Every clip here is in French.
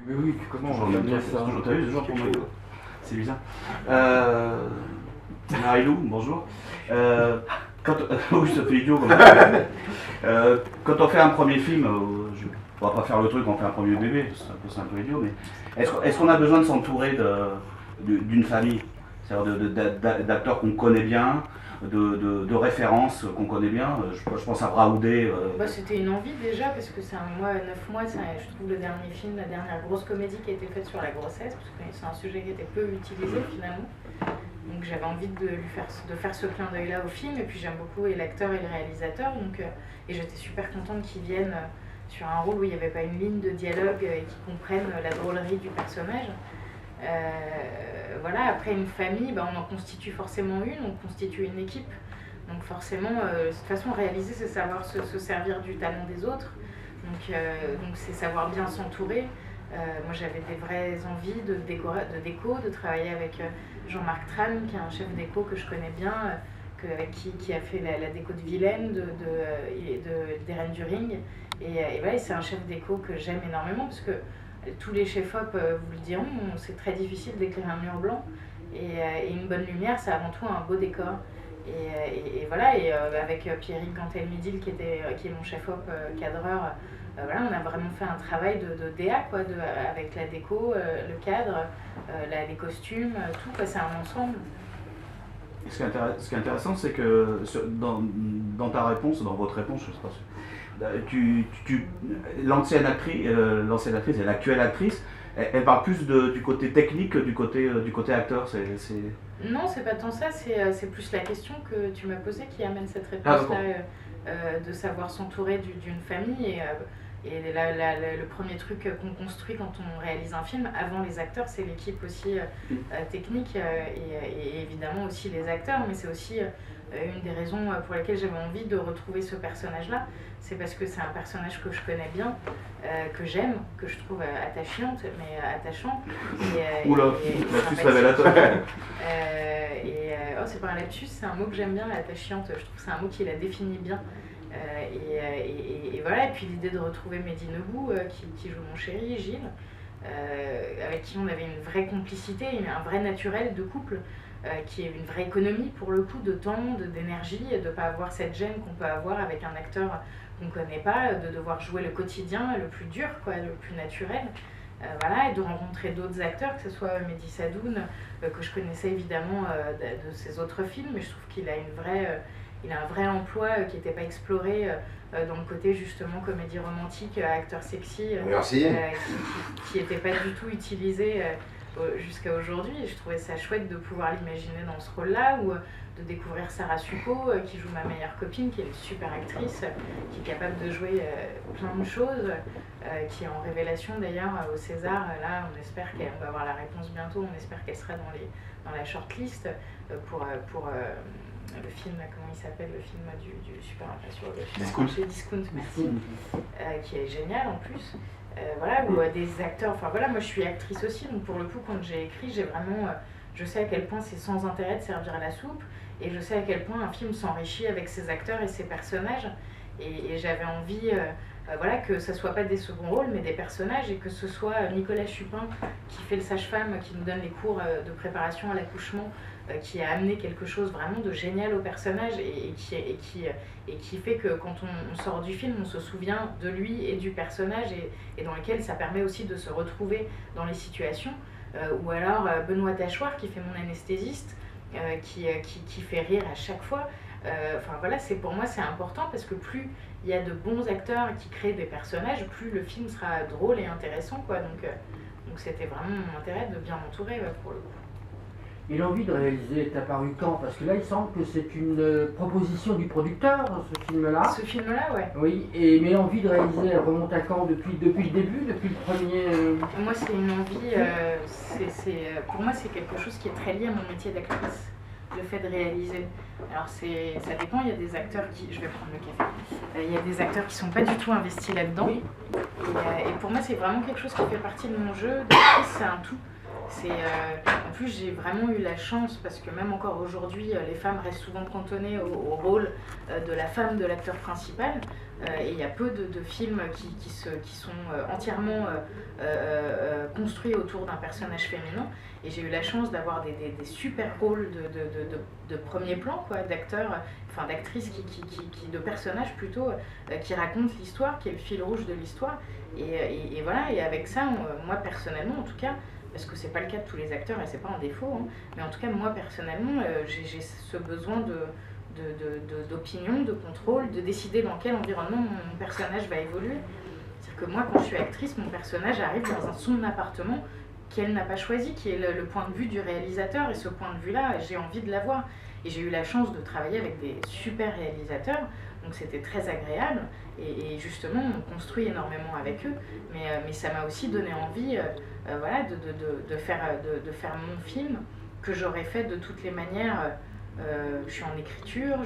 Mais oui, comment Toujours on le va même dire truc, ça c'est toujours, t'as vu, toujours pour moi. Toujours. C'est bizarre. Marilou, bonjour. Quand, oui, ça fait idiot. Quand on fait un premier film, on va pas faire le truc, on fait un premier bébé, c'est un peu idiot, mais est-ce qu'on a besoin de s'entourer d'une famille? C'est-à-dire d'acteurs qu'on connaît bien, de références qu'on connaît bien. Je pense à Braoudé. C'était une envie déjà, parce que c'est 9 mois, je trouve le dernier film, la dernière grosse comédie qui a été faite sur la grossesse, parce que c'est un sujet qui était peu utilisé finalement. Donc j'avais envie de faire ce clin d'œil là au film, et puis j'aime beaucoup et l'acteur et le réalisateur, et j'étais super contente qu'ils viennent sur un rôle où il n'y avait pas une ligne de dialogue et qu'ils comprennent la drôlerie du personnage. Voilà, après une famille, on en constitue forcément une, on constitue une équipe. Donc forcément, de toute façon, réaliser, c'est savoir se servir du talent des autres. Donc c'est savoir bien s'entourer. Moi, j'avais des vraies envies de déco, de travailler avec Jean-Marc Tran, qui est un chef déco que je connais bien, qui a fait la déco de Vilaine, d'Eren During. Et voilà, c'est un chef déco que j'aime énormément, parce que tous les chefs-op vous le diront, c'est très difficile d'éclairer un mur blanc. Et une bonne lumière, c'est avant tout un beau décor. Et voilà, avec Pierrick Cantel-Midil qui est mon chef-op cadreur, voilà, on a vraiment fait un travail de DA, avec la déco, le cadre, les costumes, tout, c'est un ensemble. Ce qui est intéressant, c'est que dans ta réponse, dans votre réponse, je sais pas si l'ancienne actrice et l'actuelle actrice, elle parle plus du côté technique que du côté acteur. Non, c'est pas tant ça, c'est plus la question que tu m'as posée qui amène cette réponse-là, de savoir s'entourer d'une famille. Et le premier truc qu'on construit quand on réalise un film, avant les acteurs, c'est l'équipe aussi technique et évidemment aussi les acteurs, mais c'est aussi une des raisons pour lesquelles j'avais envie de retrouver ce personnage-là. C'est parce que c'est un personnage que je connais bien, que j'aime, que je trouve attachant. Oula, lapsus révélateur. C'est pas un lapsus, c'est un mot que j'aime bien, attachante. Je trouve que c'est un mot qui la définit bien. Et voilà, et puis l'idée de retrouver Mehdi Nebou, qui joue mon chéri, Gilles, avec qui on avait une vraie complicité, un vrai naturel de couple, qui est une vraie économie pour le coup de temps, d'énergie, et de ne pas avoir cette gêne qu'on peut avoir avec un acteur qu'on ne connaît pas, de devoir jouer le quotidien le plus dur, le plus naturel. Voilà, et de rencontrer d'autres acteurs, que ce soit Mehdi Sadoun, que je connaissais évidemment de ses autres films, mais je trouve qu'il a il a un vrai emploi qui n'était pas exploré dans le côté justement comédie romantique, acteur sexy, qui n'était pas du tout utilisé jusqu'à aujourd'hui. Et je trouvais ça chouette de pouvoir l'imaginer dans ce rôle-là, ou de découvrir Sarah Succo, qui joue ma meilleure copine, qui est une super actrice, qui est capable de jouer plein de choses, qui est en révélation d'ailleurs au César. Là, on espère qu'elle va avoir la réponse bientôt, on espère qu'elle sera dans la shortlist pour le film, comment il s'appelle, le film du super sur le film Discount, merci, qui est génial en plus. Voilà, ou des acteurs, enfin voilà, moi je suis actrice aussi, donc pour le coup quand j'ai écrit, je sais à quel point c'est sans intérêt de servir à la soupe, et je sais à quel point un film s'enrichit avec ses acteurs et ses personnages, et j'avais envie voilà, que ça soit pas des seconds rôles mais des personnages, et que ce soit Nicolas Chupin qui fait le sage-femme, qui nous donne les cours de préparation à l'accouchement, qui a amené quelque chose vraiment de génial au personnage, et qui fait que quand on sort du film, on se souvient de lui et du personnage, et dans lequel ça permet aussi de se retrouver dans les situations. Ou alors Benoît Tachoir qui fait mon anesthésiste, qui fait rire à chaque fois. Enfin voilà, pour moi c'est important, parce que plus il y a de bons acteurs qui créent des personnages, plus le film sera drôle et intéressant, donc c'était vraiment mon intérêt de bien m'entourer, pour le coup. Et l'envie de réaliser est apparue quand? Parce que là, il semble que c'est une proposition du producteur, ce film-là. Ce film-là, ouais. Oui, mais l'envie de réaliser, elle remonte à quand? Depuis le début, depuis le premier... Moi, c'est une envie, pour moi, c'est quelque chose qui est très lié à mon métier d'actrice, le fait de réaliser. Alors, ça dépend, il y a des acteurs qui... Je vais prendre le café. Il y a des acteurs qui ne sont pas du tout investis là-dedans. Oui. Et pour moi, c'est vraiment quelque chose qui fait partie de mon jeu. D'actrice, c'est un tout. En plus, j'ai vraiment eu la chance, parce que même encore aujourd'hui, les femmes restent souvent cantonnées au rôle de la femme de l'acteur principal. Et il y a peu de films qui sont entièrement construits autour d'un personnage féminin. Et j'ai eu la chance d'avoir des super rôles de premier plan, d'acteurs, enfin d'actrices, de personnages plutôt, qui racontent l'histoire, qui est le fil rouge de l'histoire. Et voilà, et avec ça, moi personnellement en tout cas, parce que c'est pas le cas de tous les acteurs et c'est pas un défaut, hein, mais en tout cas moi personnellement, j'ai ce besoin d'opinion, de contrôle, de décider dans quel environnement mon personnage va évoluer. C'est-à-dire que moi, quand je suis actrice, mon personnage arrive dans son appartement qu'elle n'a pas choisi, qui est le point de vue du réalisateur, et ce point de vue-là, j'ai envie de l'avoir. Et j'ai eu la chance de travailler avec des super réalisateurs, donc c'était très agréable, et justement, on construit énormément avec eux, mais ça m'a aussi donné envie voilà, de faire mon film, que j'aurais fait de toutes les manières. Je suis en écriture,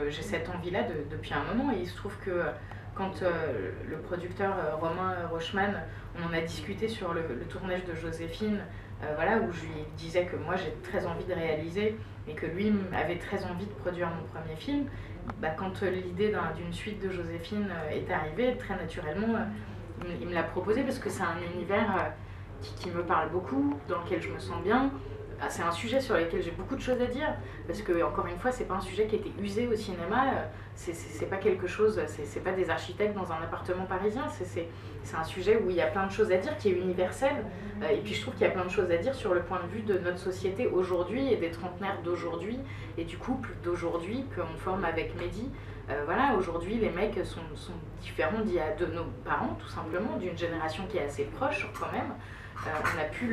j'ai cette envie-là depuis un moment, et il se trouve que quand le producteur Romain Rochman, on en a discuté sur le tournage de Joséphine, voilà, où je lui disais que moi j'ai très envie de réaliser et que lui avait très envie de produire mon premier film, quand l'idée d'une suite de Joséphine est arrivée, très naturellement, il me l'a proposé parce que c'est un univers qui me parle beaucoup, dans lequel je me sens bien. C'est un sujet sur lequel j'ai beaucoup de choses à dire, parce que, encore une fois, c'est pas un sujet qui a été usé au cinéma, c'est pas quelque chose, c'est pas des architectes dans un appartement parisien, c'est un sujet où il y a plein de choses à dire, qui est universel, et puis je trouve qu'il y a plein de choses à dire sur le point de vue de notre société aujourd'hui et des trentenaires d'aujourd'hui, et du couple d'aujourd'hui qu'on forme avec Mehdi. Voilà, aujourd'hui, les mecs sont différents de nos parents, tout simplement, d'une génération qui est assez proche quand même. On n'a plus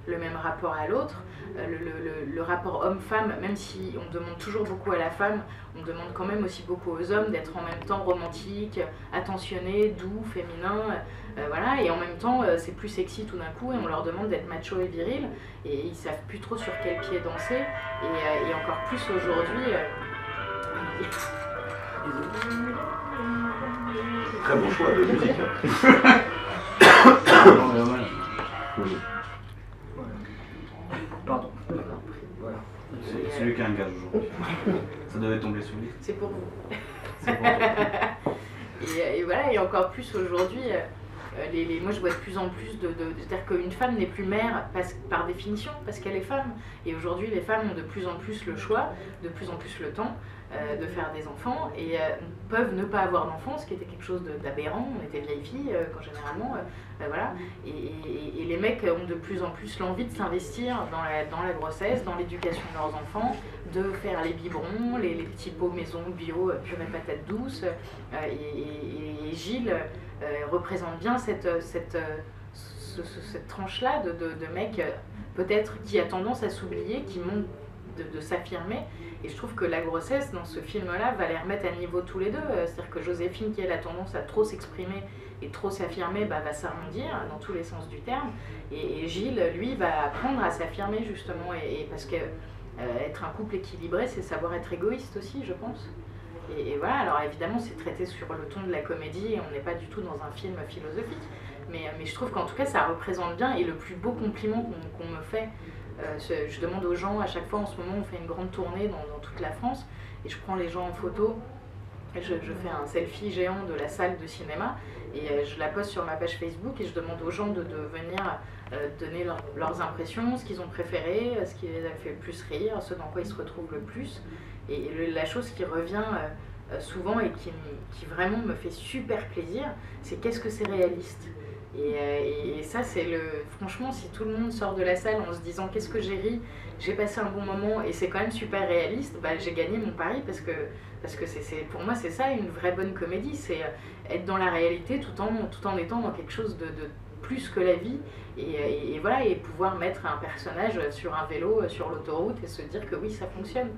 le même rapport à l'autre, le rapport homme-femme, même si on demande toujours beaucoup à la femme, on demande quand même aussi beaucoup aux hommes d'être en même temps romantiques, attentionnés, doux, féminins, voilà, et en même temps c'est plus sexy tout d'un coup et on leur demande d'être macho et viril, et ils savent plus trop sur quel pied danser, et encore plus aujourd'hui. Très bon choix de musique. Pardon. Voilà. C'est lui qui a un gage aujourd'hui. Ça devait tomber sous lui. C'est pour vous. C'est pour toi. Et voilà, et encore plus aujourd'hui, moi je vois de plus en plus c'est-à-dire qu'une femme n'est plus mère par définition, parce qu'elle est femme. Et aujourd'hui, les femmes ont de plus en plus le choix, de plus en plus le temps de faire des enfants, et peuvent ne pas avoir d'enfants, ce qui était quelque chose d'aberrant. On était vieilles filles quand généralement, voilà. Et les mecs ont de plus en plus l'envie de s'investir dans la grossesse, dans l'éducation de leurs enfants, de faire les biberons, les petits pots maison bio, purée patate douce. Et Gilles représente bien cette tranche-là de mecs peut-être qui a tendance à s'oublier, qui manque de s'affirmer. Et je trouve que la grossesse dans ce film-là va les remettre à niveau tous les deux. C'est-à-dire que Joséphine, qui elle a tendance à trop s'exprimer et trop s'affirmer, va s'arrondir dans tous les sens du terme. Et Gilles, lui, va apprendre à s'affirmer justement. Et parce que être un couple équilibré, c'est savoir être égoïste aussi, je pense. Et voilà, alors évidemment, c'est traité sur le ton de la comédie et on n'est pas du tout dans un film philosophique. Mais je trouve qu'en tout cas, ça représente bien, et le plus beau compliment qu'on me fait, je demande aux gens, à chaque fois en ce moment, on fait une grande tournée dans toute la France, et je prends les gens en photo, et je fais un selfie géant de la salle de cinéma, et je la poste sur ma page Facebook, et je demande aux gens de venir donner leurs impressions, ce qu'ils ont préféré, ce qui les a fait le plus rire, ce dans quoi ils se retrouvent le plus. Et la chose qui revient souvent et qui vraiment me fait super plaisir, c'est qu'est-ce que c'est réaliste. Et ça, franchement, si tout le monde sort de la salle en se disant qu'est-ce que j'ai ri, j'ai passé un bon moment et c'est quand même super réaliste, j'ai gagné mon pari, parce que pour moi c'est ça une vraie bonne comédie, c'est être dans la réalité tout en étant dans quelque chose de plus que la vie, et voilà, et pouvoir mettre un personnage sur un vélo sur l'autoroute et se dire que oui, ça fonctionne,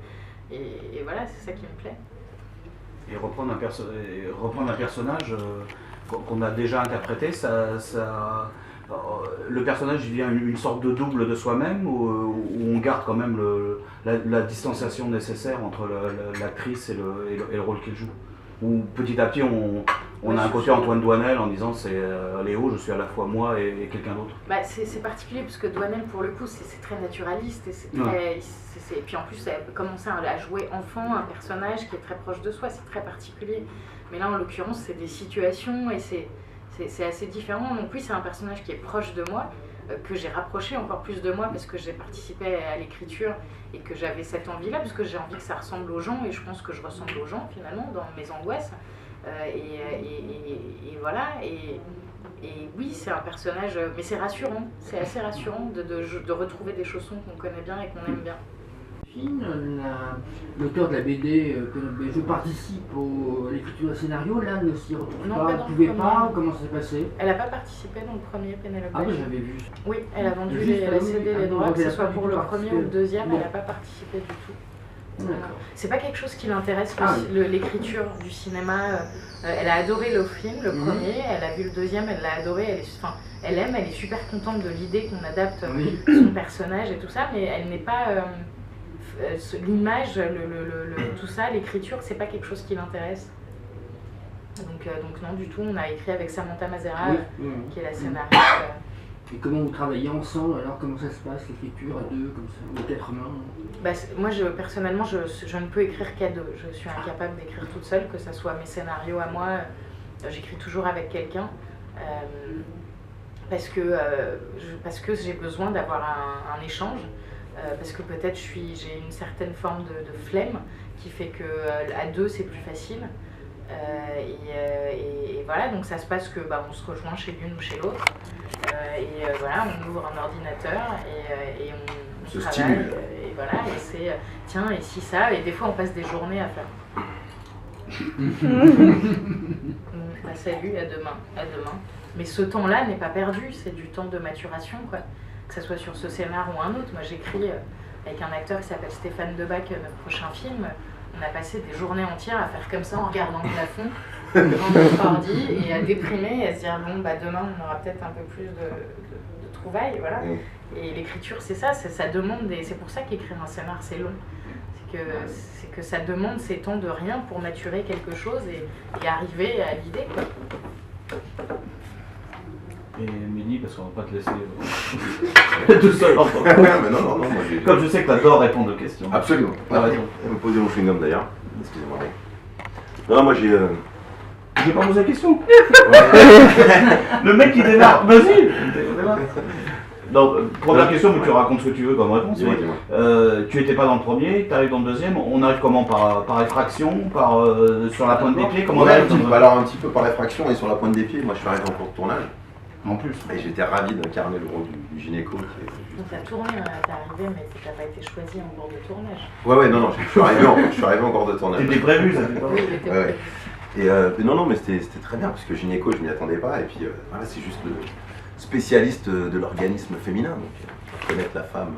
et voilà, c'est ça qui me plaît. Et reprendre un personnage qu'on a déjà interprété, le personnage devient une sorte de double de soi-même, où on garde quand même la distanciation nécessaire entre l'actrice et le rôle qu'il joue. Où petit à petit On a un côté Antoine Doinel en disant c'est Léo, je suis à la fois moi et quelqu'un d'autre. Bah, c'est particulier parce que Doinel, pour le coup, c'est très naturaliste. Et, et puis en plus, elle a commencé à jouer enfant, un personnage qui est très proche de soi, c'est très particulier. Mais là, en l'occurrence, c'est des situations et c'est assez différent. Donc oui, c'est un personnage qui est proche de moi, que j'ai rapproché encore plus de moi parce que j'ai participé à l'écriture et que j'avais cette envie-là, parce que j'ai envie que ça ressemble aux gens et je pense que je ressemble aux gens finalement dans mes angoisses. Et voilà, et oui, c'est un personnage, mais c'est rassurant, c'est assez rassurant de retrouver des chaussons qu'on connaît bien et qu'on aime bien. L'auteur de la BD, je participe à l'écriture d'un scénario, là ne s'y retrouve Non, pas, pas ne dans pouvait le pas, premier. comment ça s'est passé? Elle n'a pas participé dans le premier Pénélope Ah oui, Bagieux. j'avais vu. Oui, elle a vendu, Juste, elle a cédé les droits, que elle ce a soit pas pour du le tout premier participé. ou le deuxième, Bon. elle n'a pas participé du tout. D'accord. C'est pas quelque chose qui l'intéresse, Ah l'écriture du cinéma. Elle a adoré le film, le premier, elle a vu le deuxième, elle l'a adoré, elle est super contente de l'idée qu'on adapte Oui. son personnage et tout ça, mais elle n'est pas... l'image, tout ça, l'écriture, c'est pas quelque chose qui l'intéresse. Donc non, du tout, on a écrit avec Samantha Mazera, Oui. qui est la scénariste. Et comment vous travaillez ensemble alors? Comment ça se passe, l'écriture à deux, comme ça, ou quatre mains? Bah, moi, personnellement, je ne peux écrire qu'à deux. Je suis incapable d'écrire toute seule, que ce soit mes scénarios à moi. J'écris toujours avec quelqu'un. Parce que j'ai besoin d'avoir un échange. Parce que peut-être j'ai une certaine forme de flemme qui fait qu'à deux, c'est plus facile. Et voilà, donc ça se passe que on se rejoint chez l'une ou chez l'autre. Voilà, on ouvre un ordinateur et on Se travaille. stimule. Et voilà, et c'est tiens, et si ça, et des fois on passe des journées à faire. Salut, à demain. Mais ce temps-là n'est pas perdu, c'est du temps de maturation, quoi. Que ce soit sur ce scénar ou un autre. Moi j'écris avec un acteur qui s'appelle Stéphane Debac, notre prochain film. On a passé des journées entières à faire comme ça en regardant le plafond, devant notre ordi, et à déprimer et à se dire bon demain on aura peut-être un peu plus de trouvailles, voilà. Et l'écriture c'est ça, ça demande c'est pour ça qu'écrire un scénar c'est long. C'est que ça demande ces temps de rien pour maturer quelque chose et arriver à l'idée, quoi. Et Mélie, parce qu'on va pas te laisser tout seul en tant que- Mais non, moi j'ai. Comme je sais que t'adores répondre aux questions. Absolument. Ah, vas-y. On me posait mon chewing-gum d'ailleurs. Excusez-moi. Non, moi j'ai. J'ai pas posé la question. Le mec qui démarre, vas-y. Démarre. Non, première question, mais tu racontes ce que tu veux comme réponse. Dis-moi, mais, dis-moi. tu étais pas dans le premier, tu arrives dans le deuxième. On arrive comment, par effraction, sur la pointe des pieds, comment on Ouais, arrive dans le- alors un petit peu par l'effraction et sur la pointe des pieds. Moi je suis arrivé en cours de tournage En plus. et j'étais ravi d'incarner le rôle du gynéco. Donc t'as tourné, t'es arrivé, mais t'as pas été choisi en cours de tournage. Ouais, non, je suis arrivé en cours de tournage. C'était prévu, ça fait pas. Oui, il était Ouais. Et non, mais c'était très bien, parce que gynéco, je m'y attendais pas, et puis voilà, c'est juste le spécialiste de l'organisme féminin, donc connaître la femme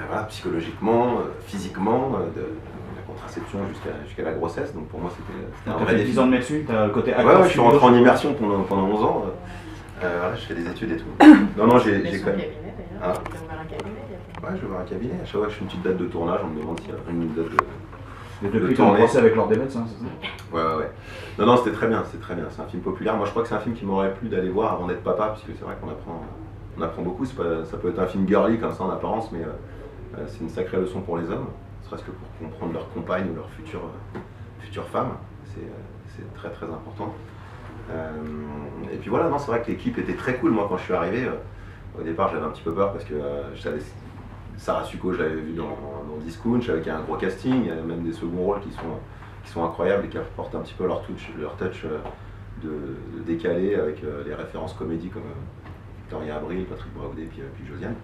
voilà, psychologiquement, physiquement, de la contraception jusqu'à la grossesse, donc pour moi c'était un T'as vrai fait défi. 10 ans de médecine, t'as le côté Ouais, je suis rentré en immersion pendant 11 ans, voilà, je fais des études et tout. Non, j'ai Mais son quand même... cabinet d'ailleurs, j'ai ouvert un cabinet il y a pas Ouais, je vais voir un cabinet, à chaque fois que je fais une petite date de tournage, on me demande s'il y a une date de... Et depuis Le ton tourner. procès avec l'ordre des médecins, c'est ça? Ouais. Non, c'était très bien, c'est un film populaire. Moi, je crois que c'est un film qui m'aurait plu d'aller voir avant d'être papa, puisque c'est vrai qu'on apprend beaucoup. Ça peut être un film girly comme ça en apparence, mais c'est une sacrée leçon pour les hommes, ne serait-ce que pour comprendre leur compagne ou leur future femme. C'est très très important. Et puis voilà, non, c'est vrai que l'équipe était très cool. Moi, quand je suis arrivé, au départ, j'avais un petit peu peur parce que je savais. Sarah Succo, je l'avais vu dans Discount, je savais qu'il y a un gros casting, il y a même des seconds rôles qui sont incroyables et qui apportent un petit peu leur touch de décalé avec les références comédie comme Victoria Abril, Patrick Braoudet et puis Josiane.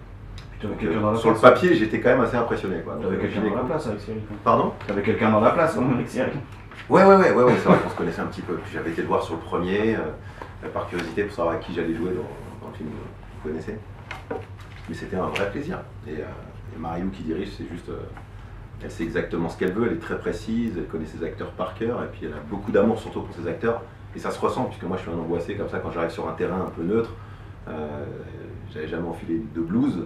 T'avais quelqu'un dans la Sur le place. papier, j'étais quand même assez impressionné. T'avais quelqu'un dans la place avec Cyril. Pardon? T'avais quelqu'un dans la place avec Cyril. Ouais, c'est vrai qu'on se connaissait un petit peu. Puis j'avais été le voir sur le premier, par curiosité pour savoir à qui j'allais jouer dans le film que vous connaissez. Mais c'était un vrai plaisir. Et Mariou qui dirige, c'est juste... elle sait exactement ce qu'elle veut, elle est très précise, elle connaît ses acteurs par cœur, et puis elle a beaucoup d'amour surtout pour ses acteurs. Et ça se ressent, puisque moi je suis un angoissé comme ça quand j'arrive sur un terrain un peu neutre. J'avais jamais enfilé de blues.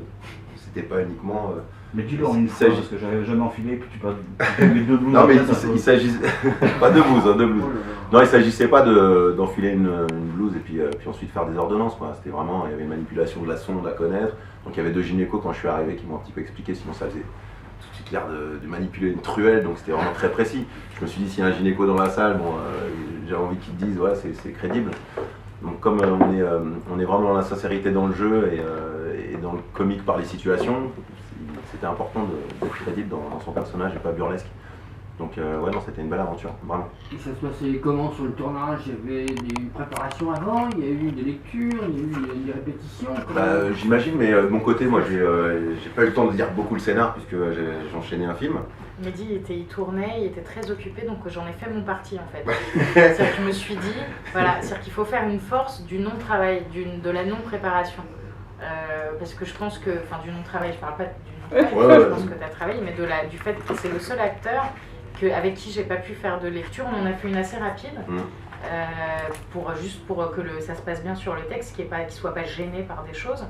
C'était pas uniquement Mais dis-le en une Il fois, s'agit- parce que j'avais jamais enfilé, puis tu mets deux blouses. Non, mais après, ça il s'agissait pas de blouses, hein, de blouses. Oh là là. Non, il s'agissait pas d'enfiler une blouse et puis ensuite faire des ordonnances, quoi. C'était vraiment, il y avait une manipulation de la sonde à connaître. Donc il y avait 2 gynécos quand je suis arrivé qui m'ont un petit peu expliqué, sinon ça faisait tout de suite l'air de manipuler une truelle, donc c'était vraiment très précis. Je me suis dit, s'il y a un gynéco dans la salle, bon, j'avais envie qu'ils te disent, ouais, c'est crédible. Donc comme on est vraiment dans la sincérité dans le jeu et dans le comique par les situations, c'était important d'être crédible dans son personnage et pas burlesque. Donc ouais, non, c'était une belle aventure, vraiment. Et ça se passait comment sur le tournage? Il y avait une préparation avant, il y a eu des lectures, il y a eu des répétitions. Bah, j'imagine, mais de mon côté, moi, j'ai pas eu le temps de lire beaucoup le scénar puisque j'ai enchaîné un film. Mehdi, il tournait, il était très occupé, donc j'en ai fait mon parti en fait. C'est-à-dire que je me suis dit, voilà, c'est-à-dire qu'il faut faire une force du non-travail, de la non-préparation. Parce que je pense que, enfin du non-travail, je parle pas du non-travail, je pense que tu as travaillé, mais du fait que c'est le seul acteur avec qui j'ai pas pu faire de lecture. On en a fait une assez rapide, juste pour que ça se passe bien sur le texte, qu'il soit pas gêné par des choses.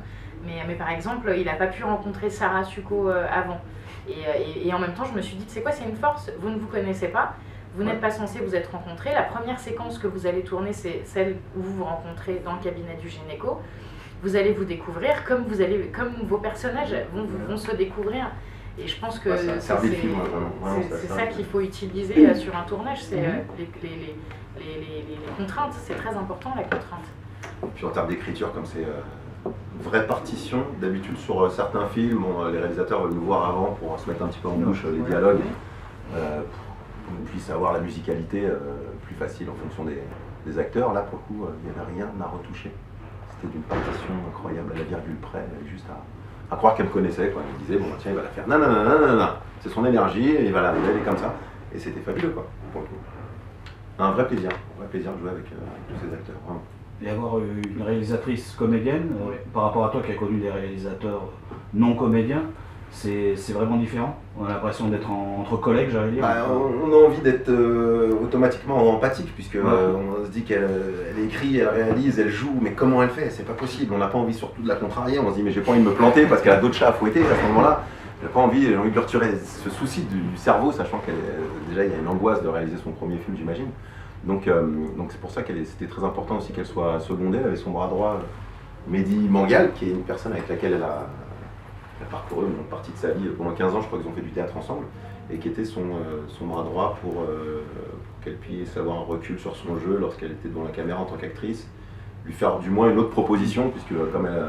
Mais par exemple, il n'a pas pu rencontrer Sarah Succo avant. Et en même temps, je me suis dit, c'est quoi, c'est une force, vous ne vous connaissez pas, vous n'êtes pas censés vous être rencontrés. La première séquence que vous allez tourner, c'est celle où vous vous rencontrez dans le cabinet du gynéco. Vous allez vous découvrir comme vos personnages vont se découvrir. Et je pense que ça sert des films, vraiment, c'est ça qu'il faut utiliser sur un tournage, c'est les contraintes, c'est très important la contrainte. Et puis en termes d'écriture, comme c'est vraie partition, d'habitude sur certains films, les réalisateurs veulent nous voir avant pour se mettre un petit peu en bouche les dialogues, pour qu'on puisse avoir la musicalité plus facile en fonction des acteurs. Là, pour le coup, il n'y avait rien à retoucher. C'était d'une partition incroyable, à la virgule près, juste à croire qu'elle me connaissait, quoi. Elle me disait, bon, tiens, il va la faire. Non, non, non, non, non, non. C'est son énergie, et il va aller comme ça. Et c'était fabuleux, quoi, pour le coup. Un vrai plaisir de jouer avec tous ces acteurs, vraiment. Et avoir une réalisatrice comédienne, par rapport à toi qui as connu des réalisateurs non comédiens, c'est vraiment différent. On a l'impression d'être entre collègues, j'allais dire. Bah, on a envie d'être automatiquement empathique, puisque on se dit qu'elle écrit, elle réalise, elle joue, mais comment elle fait? C'est pas possible. On n'a pas envie surtout de la contrarier. On se dit, mais j'ai pas envie de me planter parce qu'elle a d'autres chats à fouetter à ce moment-là. J'ai envie de lui retirer ce souci du cerveau, sachant déjà il y a une angoisse de réaliser son premier film, j'imagine. Donc c'est pour ça c'était très important aussi qu'elle soit secondée. Elle avait son bras droit, Mehdi Mangal, qui est une personne avec laquelle elle a parcouru une partie de sa vie. Pendant 15 ans, je crois qu'ils ont fait du théâtre ensemble, et qui était son bras droit pour qu'elle puisse avoir un recul sur son jeu lorsqu'elle était devant la caméra en tant qu'actrice, lui faire du moins une autre proposition, puisque comme elle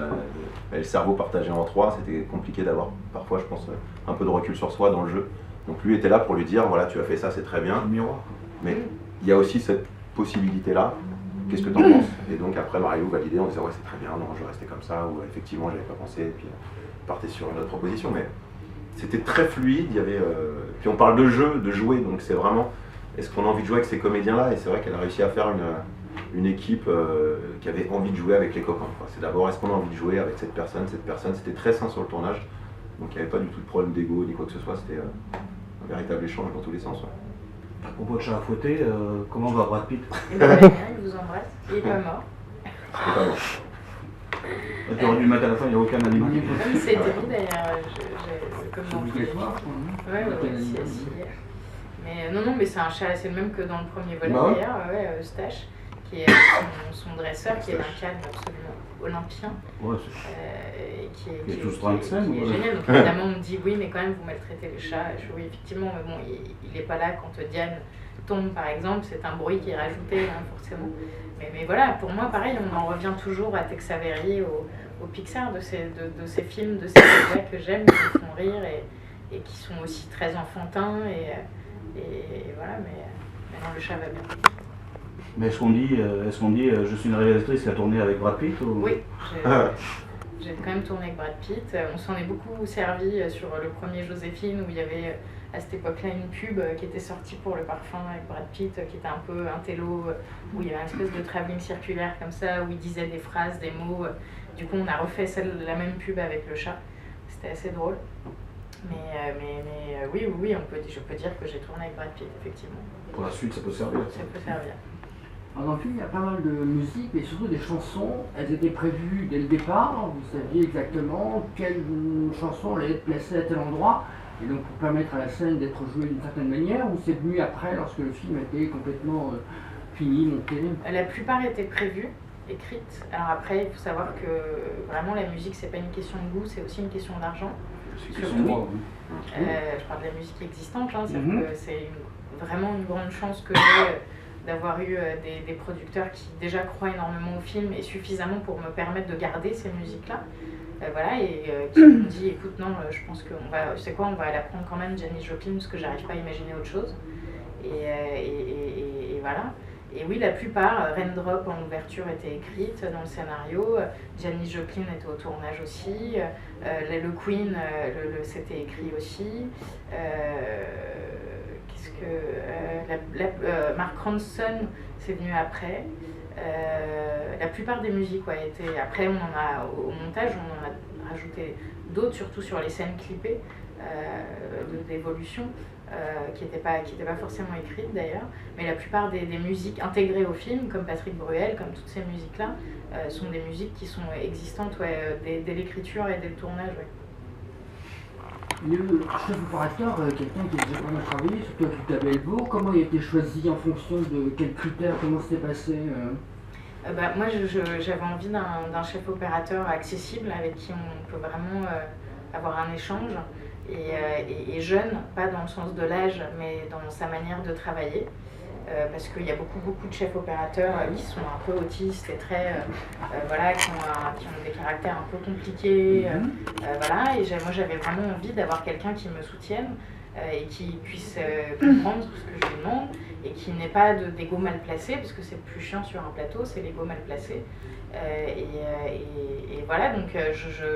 a le cerveau partagé en 3, c'était compliqué d'avoir parfois, je pense, un peu de recul sur soi dans le jeu. Donc lui était là pour lui dire, voilà, tu as fait ça, c'est très bien, Miroir. mais il y a aussi cette possibilité-là, qu'est-ce que tu en penses? Et donc après, Marie-Lou validait en disant, ouais, c'est très bien, non, je vais rester comme ça, ou effectivement, j'avais pas pensé, et puis partait sur une autre proposition, mais c'était très fluide. Il y avait, puis on parle de jeu, de jouer, donc c'est vraiment, est-ce qu'on a envie de jouer avec ces comédiens-là? Et c'est vrai qu'elle a réussi à faire une équipe qui avait envie de jouer avec les copains. C'est d'abord, est-ce qu'on a envie de jouer avec cette personne, c'était très sain sur le tournage, donc il n'y avait pas du tout de problème d'ego ni quoi que ce soit, c'était un véritable échange dans tous les sens. À propos de chat à fouetter, comment va Brad Pitt? Il va bien, il vous embrasse, il est pas mort. C'était pas bon. Tu aurais dû mettre à la fin, il n'y a aucun animal. C'est établi d'ailleurs, comme dans tous les films. Ouais, si. Mais non, mais c'est un chat, c'est le même que dans le premier volet d'ailleurs, Eustache, qui est son dresseur, qui est un calme absolument olympien. Ouais, qui est tout strange, qui est génial. Donc évidemment, on me dit oui, mais quand même, vous maltraitez les chats. Je dis oui, effectivement, mais bon, il n'est pas là quand Diane tombe, par exemple, c'est un bruit qui est rajouté, hein, forcément. Mais voilà, pour moi, pareil, on en revient toujours à Tex Avery, au Pixar, de ces films, de ces objets que j'aime, qui me font rire et qui sont aussi très enfantins. Et voilà, mais maintenant le chat va bien. Mais est-ce qu'on dit, je suis une réalisatrice qui a tourné avec Brad Pitt ou... Oui, j'ai quand même tourné avec Brad Pitt. On s'en est beaucoup servi sur le premier Joséphine, où il y avait à cette époque-là une pub qui était sortie pour le parfum avec Brad Pitt, qui était un peu un télo, où il y avait une espèce de travelling circulaire comme ça, où il disait des phrases, des mots. Du coup, on a refait la même pub avec le chat. C'était assez drôle. Mais oui, je peux dire que j'ai tourné avec Brad Pitt, effectivement. Pour la suite, ça peut servir. Ça peut servir. Alors dans le film, il y a pas mal de musique et surtout des chansons. Elles étaient prévues dès le départ. Vous saviez exactement quelle chanson allait être placée à tel endroit. Et donc pour permettre à la scène d'être jouée d'une certaine manière, ou c'est venu après lorsque le film était complètement fini, monté? La plupart étaient prévues, écrites. Alors après, il faut savoir que vraiment la musique, c'est pas une question de goût, c'est aussi une question d'argent. C'est question de moi, oui. Je parle de la musique existante, hein, c'est-à-dire que c'est vraiment une grande chance que j'ai d'avoir eu des producteurs qui déjà croient énormément au film et suffisamment pour me permettre de garder ces musiques-là. Voilà, et qui m'ont dit écoute, non, je pense qu'on va, tu sais quoi, on va la prendre quand même, Janis Joplin, parce que j'arrive pas à imaginer autre chose. Et voilà. Et oui, la plupart, Raindrop en ouverture était écrite dans le scénario, Janis Joplin était au tournage aussi, le Queen, c'était écrit aussi. Mark Ronson, c'est venu après. La plupart des musiques étaient. Après, on en a au montage, on en a rajouté d'autres, surtout sur les scènes clippées d'évolution, qui n'étaient pas forcément écrites d'ailleurs. Mais la plupart des musiques intégrées au film, comme Patrick Bruel, comme toutes ces musiques-là, sont des musiques qui sont existantes dès l'écriture et dès le tournage. Ouais. Le chef opérateur, quelqu'un qui a déjà pas mal travaillé, surtout avec Lucas Belvaux, comment il a été choisi en fonction de quels critères, comment c'était passé Moi, j'avais envie d'un chef opérateur accessible, avec qui on peut vraiment avoir un échange, et jeune, pas dans le sens de l'âge, mais dans sa manière de travailler. Parce qu'il y a beaucoup de chefs opérateurs qui sont un peu autistes et très qui ont des caractères un peu compliqués, voilà. Et moi j'avais vraiment envie d'avoir quelqu'un qui me soutienne et qui puisse comprendre ce que je lui demande et qui n'ait pas d'ego mal placé, parce que c'est le plus chiant sur un plateau, c'est l'ego mal placé. Et voilà, donc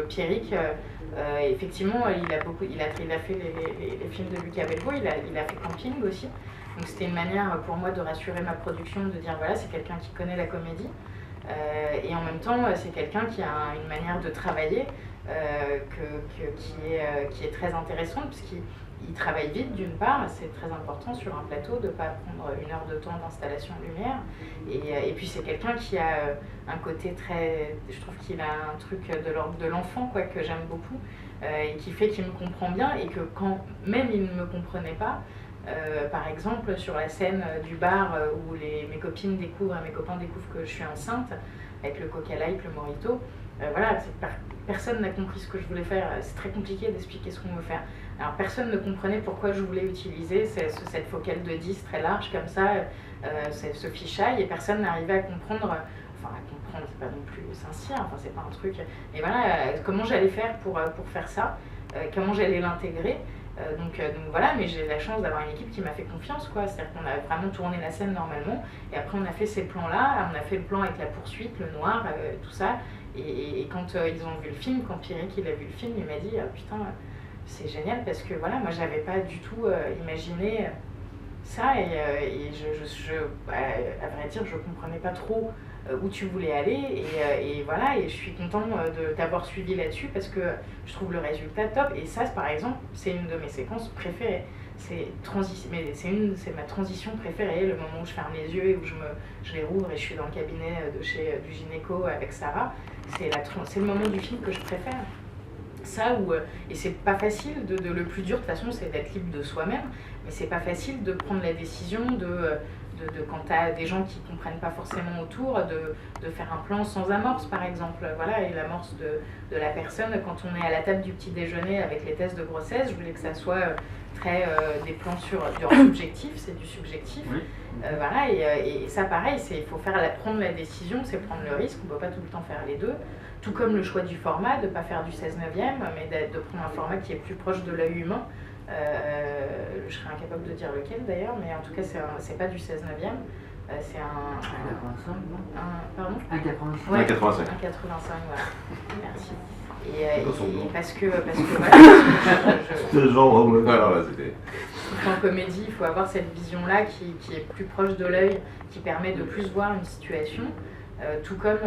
Pierrick, effectivement, il a fait les films de Lucas Belvaux, il a fait Camping aussi. Donc c'était une manière pour moi de rassurer ma production, de dire voilà, c'est quelqu'un qui connaît la comédie, et en même temps c'est quelqu'un qui a une manière de travailler qui est très intéressante, puisqu'il travaille vite d'une part, c'est très important sur un plateau de ne pas prendre 1 heure de temps d'installation de lumière, et puis c'est quelqu'un qui a un côté très, je trouve qu'il a un truc de l'ordre de l'enfant que j'aime beaucoup, et qui fait qu'il me comprend bien, et que quand même il ne me comprenait pas, par exemple sur la scène du bar où mes copines découvrent et mes copains découvrent que je suis enceinte avec le Coca Light, le Mojito, voilà, personne n'a compris ce que je voulais faire, c'est très compliqué d'expliquer ce qu'on veut faire. Alors personne ne comprenait pourquoi je voulais utiliser cette focale de 10 très large comme ça, ce fisheye, et personne n'arrivait à comprendre, c'est pas non plus Saint-Cyr, c'est pas un truc, et voilà, comment j'allais faire pour faire ça, comment j'allais l'intégrer. Donc voilà, mais j'ai la chance d'avoir une équipe qui m'a fait confiance, c'est-à-dire qu'on a vraiment tourné la scène normalement, et après on a fait ces plans-là, on a fait le plan avec la poursuite, le noir, tout ça, et quand ils ont vu le film, quand Pierrick il a vu le film, il m'a dit putain, c'est génial, parce que voilà, moi j'avais pas du tout imaginé ça, et à vrai dire, je comprenais pas trop où tu voulais aller, et voilà, et je suis contente de t'avoir suivi là-dessus, parce que je trouve le résultat top. Et ça, par exemple, c'est une de mes séquences préférées, c'est ma transition préférée, le moment où je ferme les yeux et où je les rouvre et je suis dans le cabinet du gynéco avec Sarah, c'est le moment du film que je préfère. Ça, et c'est pas facile, le plus dur de toute façon c'est d'être libre de soi-même, mais c'est pas facile de prendre la décision quand tu as des gens qui ne comprennent pas forcément autour, de faire un plan sans amorce par exemple. Voilà, et l'amorce de la personne, quand on est à la table du petit déjeuner avec les tests de grossesse, je voulais que ça soit très des plans du subjectif, c'est du subjectif. Oui. Voilà, et ça pareil, il faut prendre la décision, c'est prendre le risque, on ne peut pas tout le temps faire les deux. Tout comme le choix du format, de ne pas faire du 16/9, mais de prendre un format qui est plus proche de l'œil humain. Je serais incapable de dire lequel d'ailleurs, mais en tout cas c'est pas du 16/9, c'est un 1,85, non pardon 1,85. Ouais, 1,85, voilà. Merci. Et parce que voilà, en comédie, il faut avoir cette vision-là qui est plus proche de l'œil, qui permet de plus voir une situation. Tout comme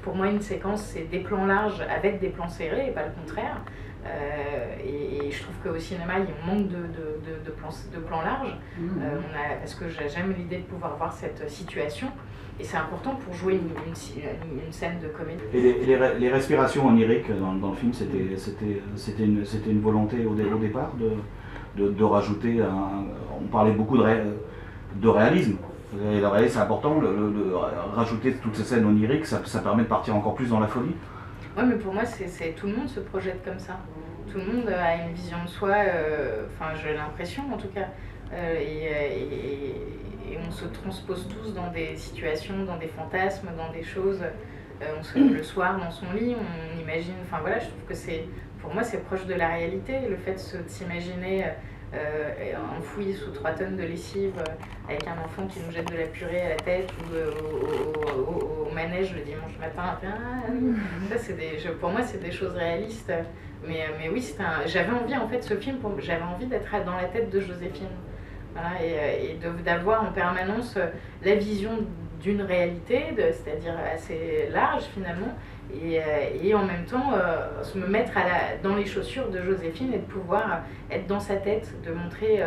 pour moi une séquence c'est des plans larges avec des plans serrés et pas le contraire, et je trouve qu'au cinéma il manque de plans larges, parce que j'aime l'idée de pouvoir voir cette situation, et c'est important pour jouer une scène de comédie. Et les respirations oniriques dans le film, c'était une volonté au départ de rajouter on parlait beaucoup de réalisme. Et le réalisme, c'est important, rajouter toutes ces scènes oniriques, ça permet de partir encore plus dans la folie. Ouais, mais pour moi, tout le monde se projette comme ça. Tout le monde a une vision de soi, enfin j'ai l'impression en tout cas, et on se transpose tous dans des situations, dans des fantasmes, dans des choses. Le soir dans son lit, on imagine, enfin voilà, je trouve que pour moi c'est proche de la réalité, le fait de s'imaginer enfoui sous 3 tonnes de lessive avec un enfant qui nous jette de la purée à la tête ou au manège le dimanche matin. Ça, pour moi c'est des choses réalistes. Mais oui, j'avais envie en fait ce film, j'avais envie d'être dans la tête de Joséphine. Voilà, et d'avoir en permanence la vision d'une réalité, c'est-à-dire assez large finalement, et en même temps se me mettre dans les chaussures de Joséphine et de pouvoir être dans sa tête, de montrer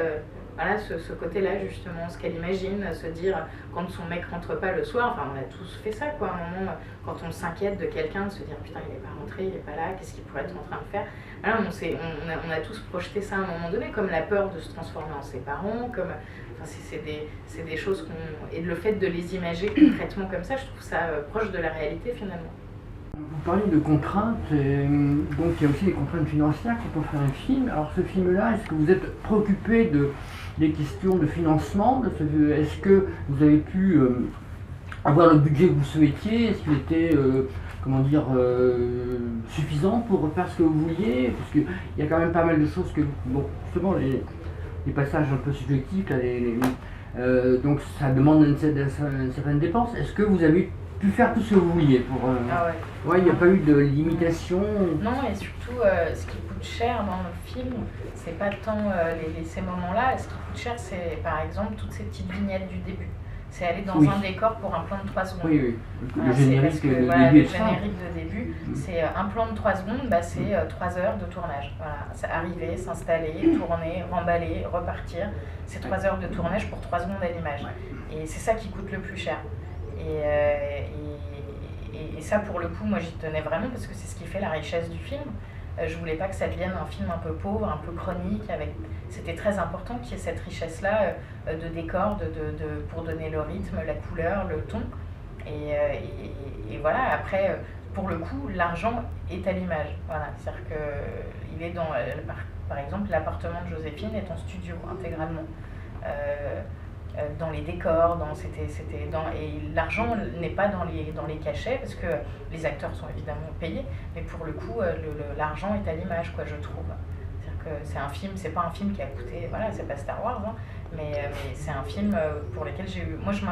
voilà, ce côté-là justement, ce qu'elle imagine, se dire quand son mec rentre pas le soir, enfin on a tous fait ça quoi, à un moment quand on s'inquiète de quelqu'un, de se dire putain il est pas rentré, il est pas là, qu'est-ce qu'il pourrait être en train de faire. Voilà, on a tous projeté ça à un moment donné, comme la peur de se transformer en ses parents, comme, enfin, c'est des choses et le fait de les imager concrètement comme ça, je trouve ça proche de la réalité finalement. Vous parlez de contraintes, donc il y a aussi des contraintes financières quand on fait un film. Alors ce film-là, est-ce que vous êtes préoccupé des questions de financement? Est-ce que vous avez pu avoir le budget que vous souhaitiez? Est-ce qu'il était suffisant pour faire ce que vous vouliez? Parce qu'il y a quand même pas mal de choses que, bon, justement, les passages un peu subjectifs, là, donc ça demande une certaine dépense. Est-ce que vous avez pu faire tout ce que vous vouliez pour... Ah ouais. Ouais, il n'y a pas eu de limitation. Non, et surtout, ce qui coûte cher dans le film, c'est pas tant ces moments-là. Ce qui coûte cher, c'est par exemple toutes ces petites vignettes du début. C'est aller dans un décor pour un plan de 3 secondes. Oui, oui. Voilà, le générique de début, c'est un plan de 3 secondes, c'est 3 heures de tournage. Voilà, c'est arriver, s'installer, tourner, remballer, repartir. C'est 3 heures de tournage pour 3 secondes à l'image. Et c'est ça qui coûte le plus cher. Et ça, pour le coup, moi j'y tenais vraiment parce que c'est ce qui fait la richesse du film. Je voulais pas que ça devienne un film un peu pauvre, un peu chronique. C'était très important qu'il y ait cette richesse-là de décor, pour donner le rythme, la couleur, le ton. Et voilà, après, pour le coup, l'argent est à l'image. Voilà, c'est-à-dire qu'il est dans, par exemple, l'appartement de Joséphine est en studio intégralement. Dans les décors, et l'argent n'est pas dans les cachets parce que les acteurs sont évidemment payés, mais pour le coup l'argent est à l'image quoi, je trouve. C'est-à-dire que c'est un film, c'est pas un film qui a coûté, voilà, c'est pas Star Wars, hein, mais c'est un film pour lequel moi je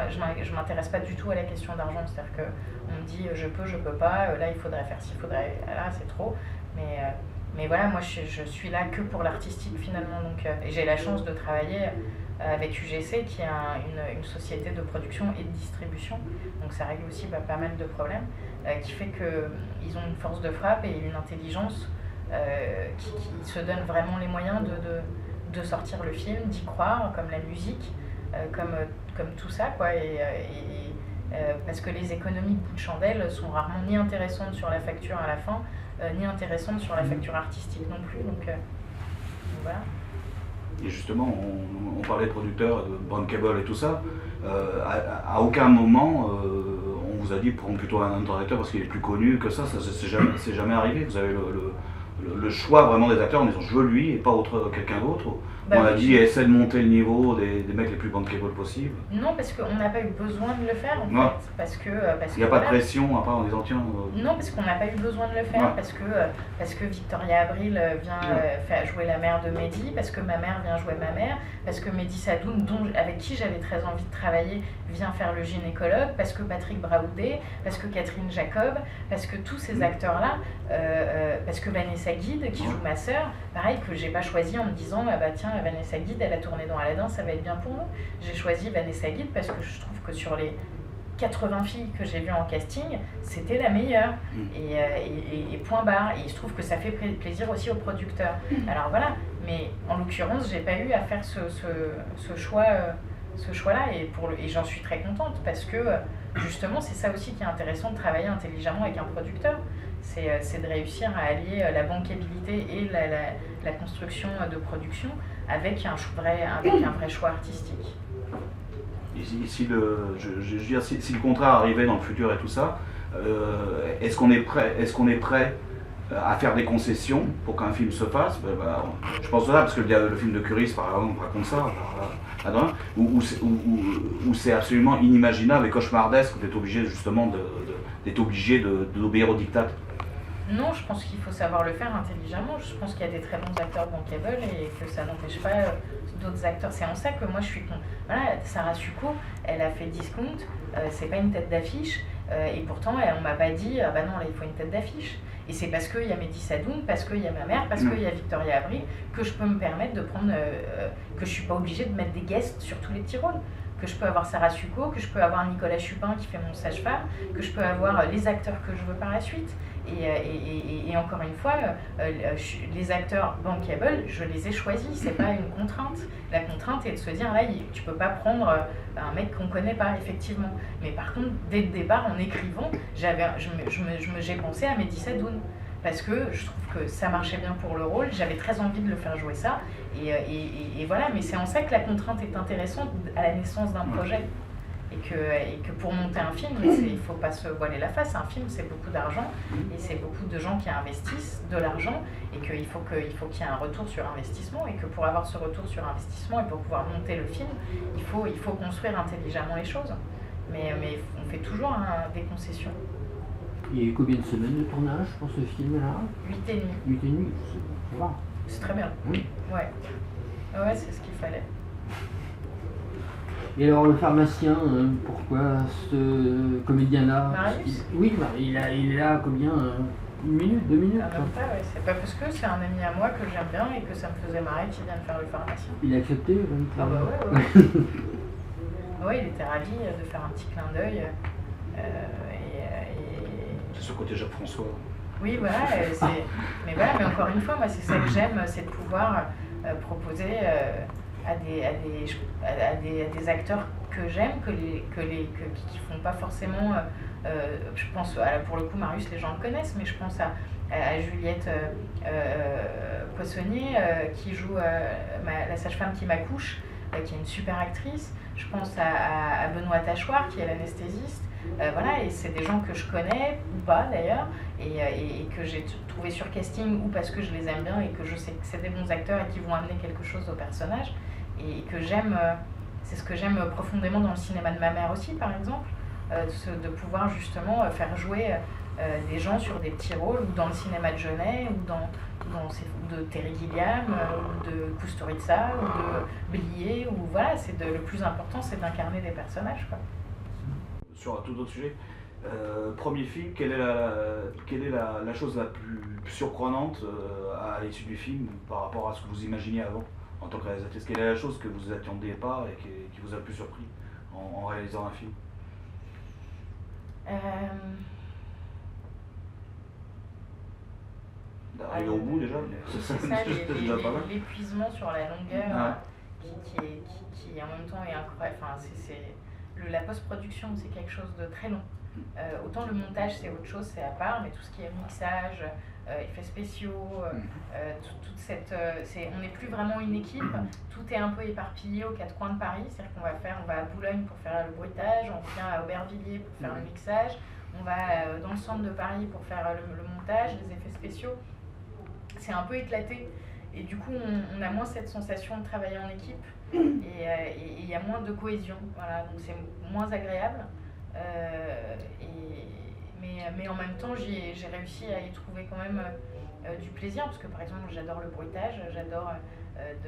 m'intéresse pas du tout à la question d'argent, c'est-à-dire que on me dit je peux pas, là il faudrait faire ci, là c'est trop, mais voilà, moi je suis là que pour l'artistique finalement, donc et j'ai la chance de travailler avec UGC qui est une société de production et de distribution, donc ça règle aussi pas mal de problèmes, qui fait qu'ils ont une force de frappe et une intelligence qui se donnent vraiment les moyens de sortir le film, d'y croire, comme la musique, comme tout ça quoi, parce que les économies de bout de chandelle sont rarement ni intéressantes sur la facture à la fin, ni intéressantes sur la facture artistique non plus, donc voilà. Et justement, on parlait de producteurs, de bankable et tout ça. À aucun moment, on vous a dit prendre plutôt un directeur parce qu'il est plus connu que ça c'est jamais arrivé. Vous avez le choix vraiment des acteurs en disant je veux lui et pas quelqu'un d'autre. On a dit essaie de monter le niveau des mecs les plus bankable possibles. Non, parce qu'on n'a pas eu besoin de le faire en fait. Parce que il n'y a pas de pression à part en disant tiens. Non, parce qu'on n'a pas eu besoin de le faire, parce que Victoria Abril vient jouer la mère de Mehdi, parce que ma mère vient jouer ma mère, parce que Mehdi Sadoun, avec qui j'avais très envie de travailler, vient faire le gynécologue, parce que Patrick Braoudé, parce que Catherine Jacob, parce que tous ces acteurs-là, parce que Vanessa Guide, qui joue ma sœur, pareil, que j'ai pas choisi en me disant ah bah tiens, Vanessa Guide, elle a tourné dans Aladdin, ça va être bien pour nous. J'ai choisi Vanessa Guide parce que je trouve que sur les 80 filles que j'ai vues en casting, c'était la meilleure. Et point barre. Et il se trouve que ça fait plaisir aussi aux producteurs. Alors voilà, mais en l'occurrence, j'ai pas eu à faire ce choix-là et j'en suis très contente parce que justement, c'est ça aussi qui est intéressant de travailler intelligemment avec un producteur. C'est de réussir à allier la bankabilité et la construction de production avec un vrai choix artistique. Et si le contraire arrivait dans le futur et tout ça, est-ce qu'on est prêt à faire des concessions pour qu'un film se fasse? Je pense à ça parce que le film de Curie, par exemple, raconte ça, où c'est absolument inimaginable et cauchemardesque d'être obligé justement d'obéir au diktat. Non, je pense qu'il faut savoir le faire intelligemment. Je pense qu'il y a des très bons acteurs bankable et que ça n'empêche pas d'autres acteurs. C'est en ça que moi je suis con. Voilà, Sarah Succo, elle a fait Discount, c'est pas une tête d'affiche, et pourtant on m'a pas dit ah bah non là il faut une tête d'affiche. Et c'est parce qu'il y a Mehdi Sadoun, parce qu'il y a ma mère, parce qu'il y a Victoria Abril que je peux me permettre de prendre, que je suis pas obligée de mettre des guests sur tous les petits rôles. Que je peux avoir Sarah Succo, que je peux avoir Nicolas Chupin qui fait mon sage-femme, que je peux avoir les acteurs que je veux par la suite. Et encore une fois, les acteurs bankable, je les ai choisis, c'est pas une contrainte. La contrainte est de se dire, là, tu peux pas prendre un mec qu'on connaît pas, effectivement. Mais par contre, dès le départ, en écrivant, j'ai pensé à Mehdi Sadoun. Parce que je trouve que ça marchait bien pour le rôle, j'avais très envie de le faire jouer ça, et voilà, mais c'est en ça que la contrainte est intéressante à la naissance d'un projet. Et que pour monter un film, il ne faut pas se voiler la face, un film c'est beaucoup d'argent, et c'est beaucoup de gens qui investissent de l'argent, et qu'il faut qu'il y ait un retour sur investissement, et que pour avoir ce retour sur investissement, et pour pouvoir monter le film, il faut construire intelligemment les choses. Mais on fait toujours des concessions. Il y a eu combien de semaines de tournage pour ce film-là? 8 et demi. 8 et demi, ça va. C'est très bien. Oui. Ouais, c'est ce qu'il fallait. Et alors le pharmacien, pourquoi ce comédien-là? Marius? Oui, il est là combien? 1 minute, 2 minutes? C'est pas parce que c'est un ami à moi que j'aime bien et que ça me faisait marrer qu'il vienne faire le pharmacien. Il a accepté? Ah bah ouais. Ouais, il était ravi de faire un petit clin d'œil. C'est ce côté Jacques-François. Oui, voilà, mais encore une fois, moi c'est ça que j'aime, c'est de pouvoir proposer à des acteurs que j'aime, qui font pas forcément, je pense, pour le coup Marius les gens le connaissent, mais je pense à Juliette Poissonnier qui joue la sage-femme qui m'accouche, qui est une super actrice. Je pense à Benoît Tachoir qui est l'anesthésiste. Voilà, et c'est des gens que je connais, ou pas d'ailleurs, et que j'ai trouvé sur casting, ou parce que je les aime bien et que je sais que c'est des bons acteurs et qui vont amener quelque chose au personnage, et que j'aime, c'est ce que j'aime profondément dans le cinéma de ma mère aussi, par exemple, de pouvoir justement faire jouer des gens sur des petits rôles, ou dans le cinéma de Jeunet, ou de Terry Gilliam, ou de Kusturica, ou de Blier, ou voilà, le plus important c'est d'incarner des personnages, quoi. Sur un tout autre sujet, premier film, quelle est la chose la plus surprenante à l'issue du film par rapport à ce que vous imaginiez avant en tant que réalisatrice? Quelle est la chose que vous attendiez pas et qui vous a le plus surpris en réalisant un film? D'arriver au bout déjà, c'est ça, l'épuisement sur la longueur, qui en même temps est incroyable. Enfin, la post-production, c'est quelque chose de très long. Autant le montage, c'est autre chose, c'est à part, mais tout ce qui est mixage, effets spéciaux, on n'est plus vraiment une équipe. Tout est un peu éparpillé aux 4 coins de Paris. C'est-à-dire qu'on va à Boulogne pour faire le bruitage, on vient à Aubervilliers pour faire le mixage, on va dans le centre de Paris pour faire le montage, les effets spéciaux. C'est un peu éclaté. Et du coup, on a moins cette sensation de travailler en équipe. Et il y a moins de cohésion, voilà, donc c'est moins agréable, mais en même temps j'ai réussi à y trouver quand même du plaisir, parce que par exemple j'adore le bruitage,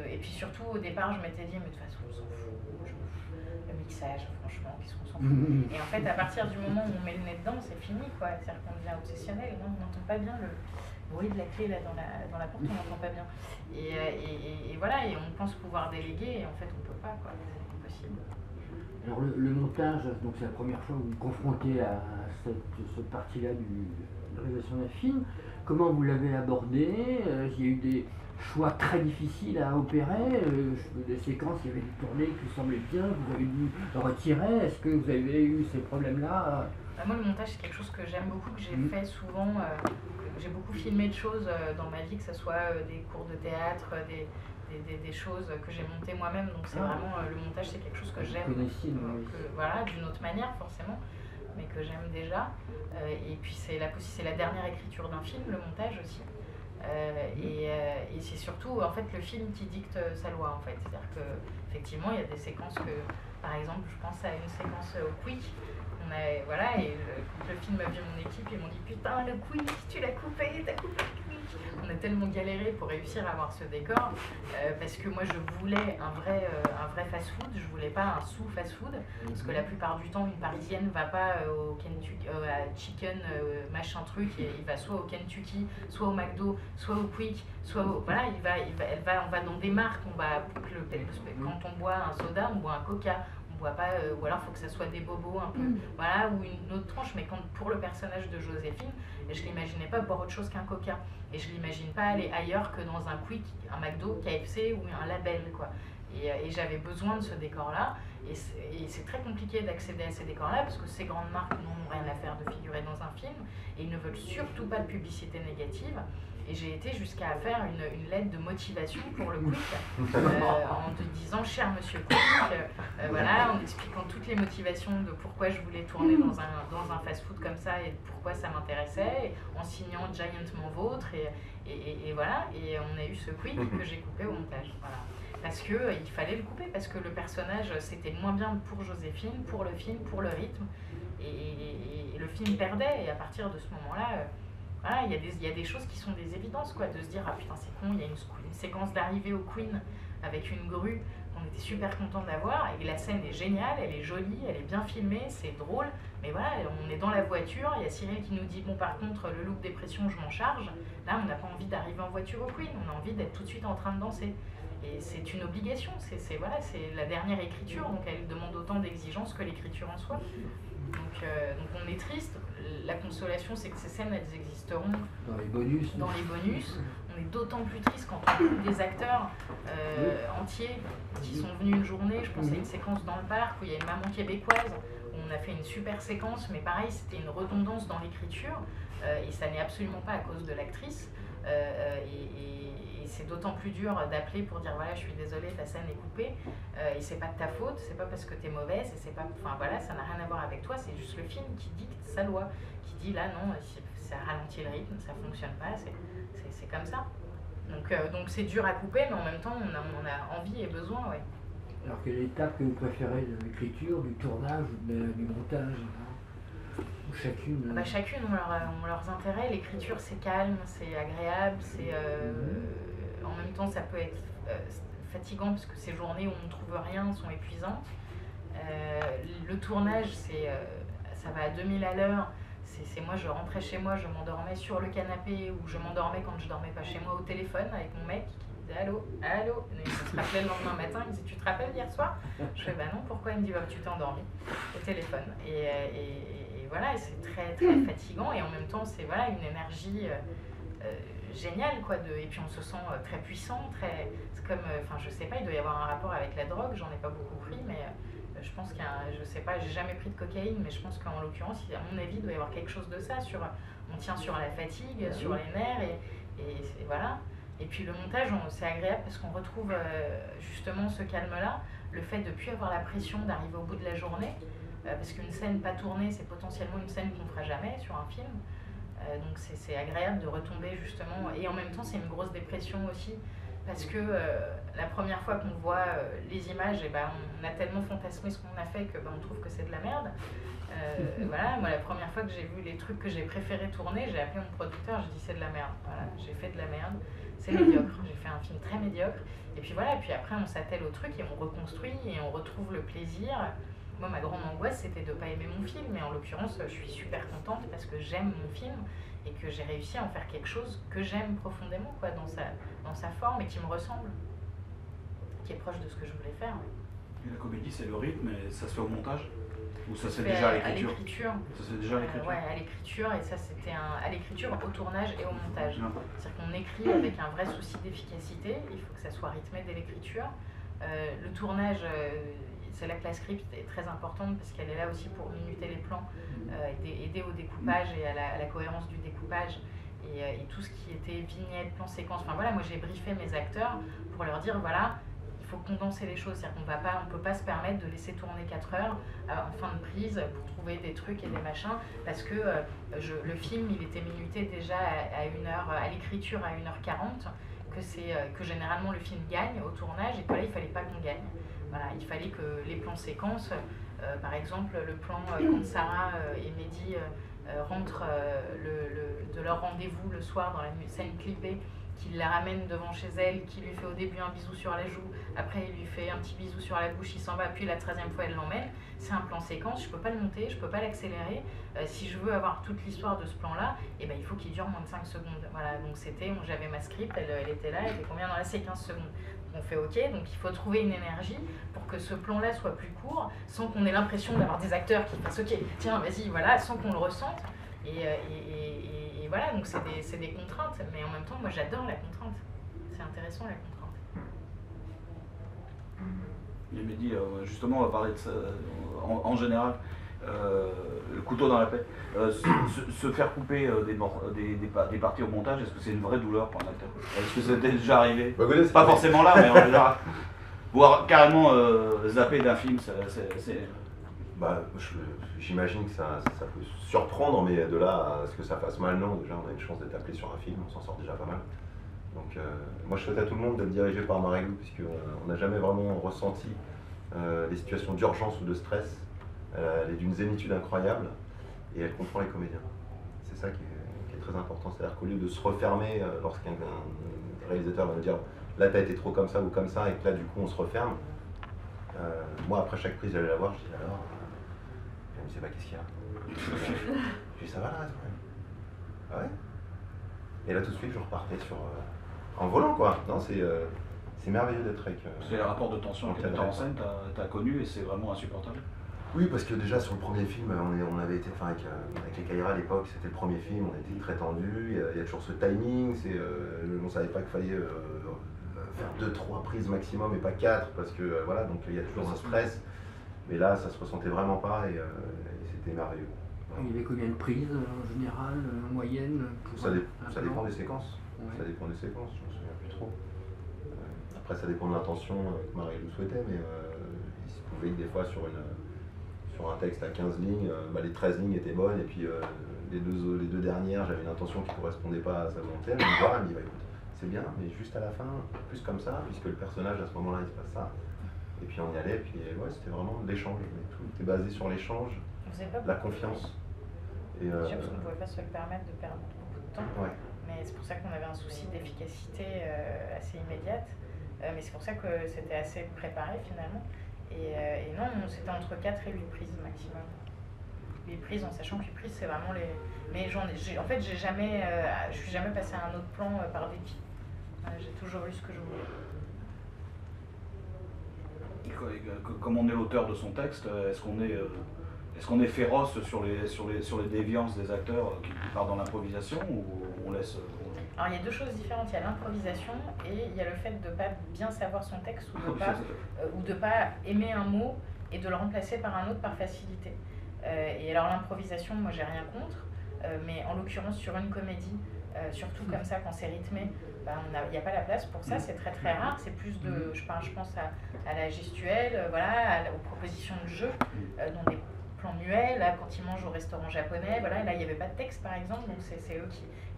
et puis surtout au départ je m'étais dit mais de toute façon on s'en fout, le mixage franchement qu'est-ce qu'on s'en fout, et en fait à partir du moment où on met le nez dedans c'est fini quoi, c'est-à-dire qu'on devient obsessionnel, et on n'entend pas bien le bruit de la clé là dans la porte, on n'entend pas bien. Et voilà, et on pense pouvoir déléguer, et en fait on peut pas, quoi, c'est impossible. Alors le montage, donc c'est la première fois que vous vous confrontez à cette partie-là de la réalisation d'un film. Comment vous l'avez abordé? Il y a eu des choix très difficiles à opérer, des séquences qui avaient été tournées, qui vous semblaient bien, vous avez dû retirer. Est-ce que vous avez eu ces problèmes-là? Moi, le montage, c'est quelque chose que j'aime beaucoup, que j'ai fait souvent. J'ai beaucoup filmé de choses dans ma vie, que ce soit des cours de théâtre, des choses que j'ai montées moi-même. Donc c'est vraiment le montage, c'est quelque chose que j'aime. Voilà, d'une autre manière forcément, mais que j'aime déjà. Et puis c'est la dernière écriture d'un film, le montage aussi. Et c'est surtout en fait le film qui dicte sa loi en fait. C'est-à-dire qu'effectivement il y a des séquences que, par exemple, je pense à une séquence au Quick. Voilà, et quand le film a vu mon équipe, ils m'ont dit putain, le Quick, tu l'as coupé, t'as coupé le Quick. On a tellement galéré pour réussir à avoir ce décor parce que moi je voulais un vrai fast-food, je voulais pas un sous-fast-food parce que la plupart du temps une Parisienne va pas au Kentucky, à Chicken machin truc, et il va soit au Kentucky, soit au McDo, soit au Quick, soit au, voilà, on va dans des marques, quand on boit un soda, on boit un Coca. On boit pas, ou alors il faut que ça soit des bobos un peu, voilà, ou une autre tranche. Mais pour le personnage de Joséphine, je l'imaginais pas boire autre chose qu'un Coca, et je l'imagine pas aller ailleurs que dans un Quick, un McDo, KFC ou un Label, quoi. Et j'avais besoin de ce décor-là, et c'est très compliqué d'accéder à ces décors-là parce que ces grandes marques n'ont rien à faire de figurer dans un film, et ils ne veulent surtout pas de publicité négative. Et j'ai été jusqu'à faire une lettre de motivation pour le Quick, en te disant, cher monsieur Quick, voilà, en expliquant toutes les motivations de pourquoi je voulais tourner dans un fast-food comme ça et pourquoi ça m'intéressait, en signant Giantement Vôtre, et voilà, et on a eu ce Quick que j'ai coupé au montage, voilà. Parce qu'il fallait le couper, parce que le personnage, c'était moins bien pour Joséphine, pour le film, pour le rythme, et le film perdait, et à partir de ce moment-là, voilà, il y a des choses qui sont des évidences, quoi, de se dire ah putain c'est con, il y a une séquence d'arrivée au Queen avec une grue qu'on était super content d'avoir, et la scène est géniale, elle est jolie, elle est bien filmée, c'est drôle, mais voilà, on est dans la voiture, il y a Cyril qui nous dit bon par contre le look dépression je m'en charge, là on n'a pas envie d'arriver en voiture au Queen, on a envie d'être tout de suite en train de danser. Et c'est une obligation, c'est la dernière écriture, donc elle demande autant d'exigences que l'écriture en soi. Donc on est triste. La consolation, c'est que ces scènes, elles existeront dans les bonus. On est d'autant plus triste quand on trouve des acteurs entiers qui sont venus une journée. Je pense à une séquence dans le parc où il y a une maman québécoise, où on a fait une super séquence, mais pareil, c'était une redondance dans l'écriture, et ça n'est absolument pas à cause de l'actrice. Et c'est d'autant plus dur d'appeler pour dire voilà je suis désolée, ta scène est coupée, et c'est pas de ta faute, c'est pas parce que t'es mauvaise, et c'est pas, enfin voilà, ça n'a rien à voir avec toi, c'est juste le film qui dicte sa loi, qui dit là non, ça ralentit le rythme, ça fonctionne pas, c'est comme ça. Donc c'est dur à couper, mais en même temps on a envie et besoin, ouais. Alors quelle étape que vous préférez de l'écriture, du tournage ou du montage? Chacune. Chacune ont leurs intérêts. L'écriture c'est calme, c'est agréable, c'est en même temps ça peut être fatigant parce que ces journées où on ne trouve rien sont épuisantes. Le tournage ça va à 2000 à l'heure. C'est moi, je rentrais chez moi, je m'endormais sur le canapé, ou je m'endormais quand je dormais pas chez moi au téléphone avec mon mec qui disait allô, et il se rappelait le lendemain matin, il me disait tu te rappelles hier soir? Je fais bah non, pourquoi? Il me dit bah tu t'es endormi au téléphone, et voilà, et c'est très très fatigant, et en même temps c'est voilà une énergie géniale quoi, et puis on se sent très puissant, c'est comme, enfin je sais pas, il doit y avoir un rapport avec la drogue, j'en ai pas beaucoup pris, mais je pense je sais pas, j'ai jamais pris de cocaïne, mais je pense qu'en l'occurrence, à mon avis, il doit y avoir quelque chose de ça, on tient sur la fatigue, sur les nerfs, et voilà. Et puis le montage, c'est agréable parce qu'on retrouve justement ce calme-là, le fait de ne plus avoir la pression d'arriver au bout de la journée, parce qu'une scène pas tournée, c'est potentiellement une scène qu'on ne fera jamais sur un film. Donc c'est agréable de retomber justement, et en même temps c'est une grosse dépression aussi, parce que la première fois qu'on voit les images, et on a tellement fantasmé ce qu'on a fait que on trouve que c'est de la merde. Voilà, moi la première fois que j'ai vu les trucs que j'ai préféré tourner, j'ai appelé mon producteur, j'ai dit c'est de la merde, voilà, j'ai fait de la merde, c'est médiocre, j'ai fait un film très médiocre, et puis voilà, et puis après on s'attelle au truc et on reconstruit et on retrouve le plaisir. Moi ma grande angoisse c'était de ne pas aimer mon film, mais en l'occurrence je suis super contente parce que j'aime mon film et que j'ai réussi à en faire quelque chose que j'aime profondément quoi, dans sa forme et qui me ressemble, qui est proche de ce que je voulais faire. Ouais. Et la comédie, c'est le rythme, et ça se fait au montage? Ou ça se fait fait déjà à à l'écriture? l'écriture. Ça se fait déjà à l'écriture? Ouais, à l'écriture, et ça c'était à l'écriture, au tournage et au montage. Non. C'est-à-dire qu'on écrit avec un vrai souci d'efficacité, il faut que ça soit rythmé dès l'écriture. Le tournage, c'est là que la script est très importante parce qu'elle est là aussi pour minuter les plans, aider au découpage et à la cohérence du découpage. Et tout ce qui était vignette, plan séquence, enfin voilà, moi j'ai briefé mes acteurs pour leur dire voilà, il faut condenser les choses, c'est-à-dire qu'on ne peut pas se permettre de laisser tourner 4 heures en fin de prise pour trouver des trucs et des machins, parce que le film il était minuté déjà à 1h, à l'écriture à 1h40, que généralement le film gagne au tournage et que là il ne fallait pas qu'on gagne. Voilà, il fallait que les plans séquences, par exemple le plan quand Sarah et Mehdi rentrent de leur rendez-vous le soir dans la scène clippée, qu'il la ramène devant chez elle, qui lui fait au début un bisou sur la joue, après il lui fait un petit bisou sur la bouche, il s'en va, puis la 13e fois elle l'emmène. C'est un plan séquence, je peux pas le monter, je peux pas l'accélérer. Si je veux avoir toute l'histoire de ce plan-là, il faut qu'il dure moins de 5 secondes. Voilà, donc j'avais ma script, elle était là, elle était combien dans la séquence secondes. On fait ok, donc il faut trouver une énergie pour que ce plan-là soit plus court, sans qu'on ait l'impression d'avoir des acteurs qui fassent ok, tiens vas-y, voilà, sans qu'on le ressente. Et voilà, donc c'est des contraintes, mais en même temps, moi j'adore la contrainte. C'est intéressant la contrainte. Il m'a dit, justement, on va parler de ça en général, le couteau dans la plaie. Se faire couper des parties au montage, est-ce que c'est une vraie douleur pour un acteur? Est-ce que c'était déjà arrivé? Pas forcément là, mais en général. Voire carrément zapper d'un film, c'est... J'imagine que ça peut surprendre, mais de là à ce que ça fasse mal, non. Déjà, on a une chance d'être appelé sur un film, on s'en sort déjà pas mal. Donc, moi, je souhaite à tout le monde d'être dirigé par Marie-Lou, puisqu'on n'a jamais vraiment ressenti les situations d'urgence ou de stress. Elle est d'une zénitude incroyable et elle comprend les comédiens. C'est ça qui est très important. C'est-à-dire qu'au lieu de se refermer lorsqu'un réalisateur va nous dire là, t'as été trop comme ça ou comme ça, et que là, du coup, on se referme. Moi, après chaque prise, j'allais la voir, je dis alors, elle me disait bah, qu'est-ce qu'il y a? Je dis ça va là, ah ouais? Et là, tout de suite, je repartais en volant, quoi. Non, c'est merveilleux d'être avec. C'est les rapports de tension avec le metteur en scène, t'as connu et c'est vraiment insupportable. Oui, parce que déjà sur le premier film, on avait été, avec les Kaira à l'époque, c'était le premier film, on était très tendus, il y a toujours ce timing, on ne savait pas qu'il fallait faire 2-3 prises maximum et pas 4, parce que voilà, donc il y a toujours un stress, mais là ça se ressentait vraiment pas et c'était merveilleux. Il y avait combien de prises en général, en moyenne Ça dépend des séquences, ça dépend des séquences, je ne me souviens plus trop. Après ça dépend de l'intention que Marie-Lou souhaitait, mais il se pouvait que des fois sur un texte à 15 lignes, les 13 lignes étaient bonnes, et puis les deux dernières, j'avais une intention qui ne correspondait pas à sa volonté. Elle me voit, elle me dit bah, écoute, c'est bien, mais juste à la fin, plus comme ça, puisque le personnage à ce moment-là il se passe ça. Et puis on y allait, puis ouais, c'était vraiment de l'échange. Tout était basé sur l'échange, la confiance. Et parce qu'on ne pouvait pas se le permettre de perdre beaucoup de temps. Ouais. Mais c'est pour ça qu'on avait un souci d'efficacité assez immédiate. Mais c'est pour ça que c'était assez préparé finalement. Et non, c'était entre 4 et 8 prises maximum. 8 prises, en sachant que 8 prises, c'est vraiment les... Mais en fait, je suis jamais passé à un autre plan par dépit. J'ai toujours eu ce que je voulais. Comme on est l'auteur de son texte, est-ce qu'on est féroce sur les déviances des acteurs qui partent dans l'improvisation, ou on laisse... Alors il y a deux choses différentes, il y a l'improvisation et il y a le fait de ne pas bien savoir son texte ou de pas aimer un mot et de le remplacer par un autre par facilité. Et alors l'improvisation, moi j'ai rien contre, mais en l'occurrence sur une comédie, surtout comme ça quand c'est rythmé, il n'y a pas la place pour ça, c'est très très rare, c'est plus de, je pense à la gestuelle, voilà, aux propositions de jeu, dans des plans muets, là quand ils mangent au restaurant japonais, voilà, là il n'y avait pas de texte par exemple, donc c'est eux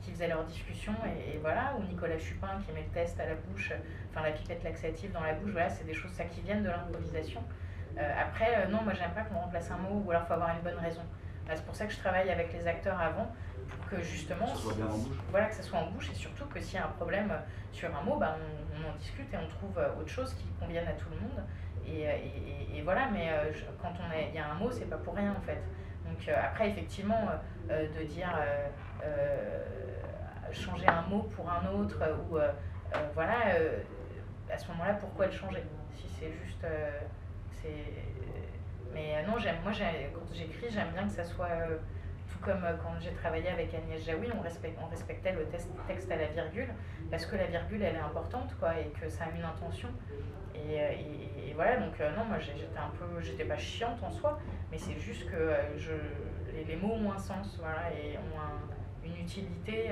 qui faisaient leur discussion, et voilà, ou Nicolas Chupin qui met le test à la bouche, enfin la pipette laxative dans la bouche, voilà, c'est des choses ça qui viennent de l'improvisation. Après, non, moi j'aime pas qu'on remplace un mot, ou alors il faut avoir une bonne raison. C'est pour ça que je travaille avec les acteurs avant, pour que justement, que ça soit bien en bouche. Voilà, que ça soit en bouche, et surtout que s'il y a un problème sur un mot, on en discute et on trouve autre chose qui convienne à tout le monde. Et voilà, mais quand il y a un mot, c'est pas pour rien en fait. Donc après, effectivement, de dire changer un mot pour un autre, ou voilà, à ce moment-là, pourquoi le changer? Si c'est juste Mais non, quand j'écris, j'aime bien que ça soit tout comme quand j'ai travaillé avec Agnès Jaoui, on respectait le texte à la virgule, parce que la virgule elle est importante quoi, et que ça a une intention. Et voilà, donc non, moi j'étais pas chiante en soi, mais c'est juste que les mots ont un sens, voilà, et ont une utilité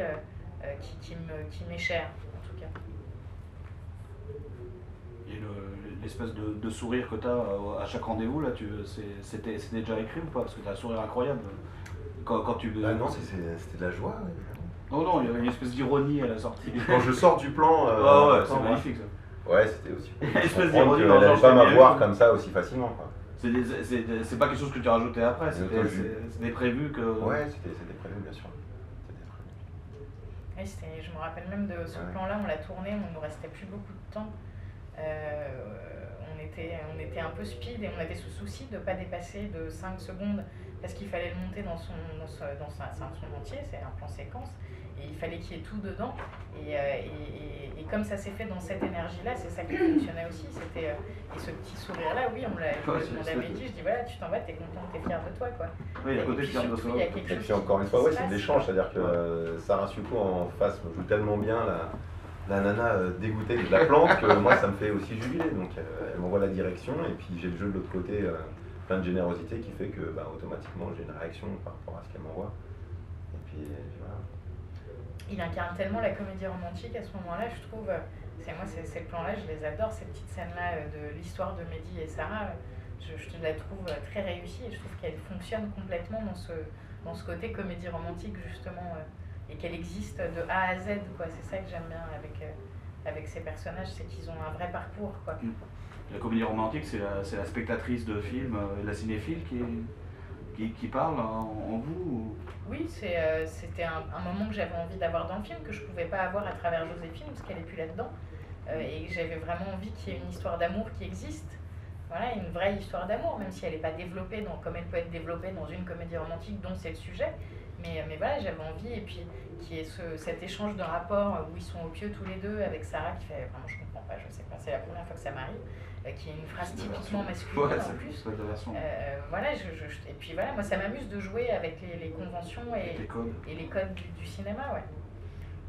qui m'est chère en tout cas. Et l'espèce de sourire que tu as à chaque rendez-vous, là, c'était déjà écrit ou pas? Parce que tu as un sourire incroyable. Quand tu... Non, c'était de la joie. Non, non, il y avait une espèce d'ironie à la sortie. Quand je sors du plan... ouais, c'est magnifique ça. Ouais, c'était aussi. Une espèce Comprendre d'ironie. qu'elle n'allait pas m'avoir comme ça aussi facilement. Quoi. C'est pas quelque chose que tu as rajouté après, c'était prévu que... Ouais, c'était prévu, bien sûr. Oui, je me rappelle même de ce plan-là, on l'a tourné, on ne nous restait plus beaucoup de temps. On était un peu speed et on avait ce souci de ne pas dépasser de 5 secondes parce qu'il fallait le monter dans son entier, c'est un plan séquence, et il fallait qu'il y ait tout dedans. Et comme ça s'est fait dans cette énergie-là, c'est ça qui fonctionnait aussi. Et ce petit sourire-là, oui, on l'a demandé à Mehdi, je dis voilà, tu t'en vas, t'es content, t'es fier de toi. Quoi. Oui, à côté, et puis surtout, il y a quelque chose. Et puis encore une fois, ouais, c'est de l'échange, c'est-à-dire que Sarah Succo en face me joue tellement bien la nana dégoûtée de la plante que moi ça me fait aussi jubiler. Donc elle m'envoie la direction et puis j'ai le jeu de l'autre côté, plein de générosité qui fait que automatiquement j'ai une réaction par rapport à ce qu'elle m'envoie. Et puis voilà. Il incarne tellement la comédie romantique à ce moment-là, je trouve. Ces plans-là, je les adore, ces petites scènes-là de l'histoire de Mehdi et Sarah. Je la trouve très réussie et je trouve qu'elle fonctionne complètement dans ce côté comédie romantique justement. Et qu'elle existe de A à Z, quoi. C'est ça que j'aime bien avec ces personnages, c'est qu'ils ont un vrai parcours, quoi. La comédie romantique, c'est la spectatrice de film, la cinéphile qui parle en vous Oui, c'était un moment que j'avais envie d'avoir dans le film, que je ne pouvais pas avoir à travers Joséphine, parce qu'elle n'est plus là-dedans. Et j'avais vraiment envie qu'il y ait une histoire d'amour qui existe. Voilà, une vraie histoire d'amour, même si elle n'est pas développée comme elle peut être développée dans une comédie romantique dont c'est le sujet. Mais voilà, j'avais envie, et puis qu'il y ait cet échange de rapports où ils sont au pieu tous les deux, avec Sarah qui fait, vraiment je comprends pas, je sais pas, c'est la première fois que ça m'arrive, qui est une phrase typiquement masculine en plus. Voilà, et puis voilà, moi ça m'amuse de jouer avec les conventions et les codes du cinéma, ouais.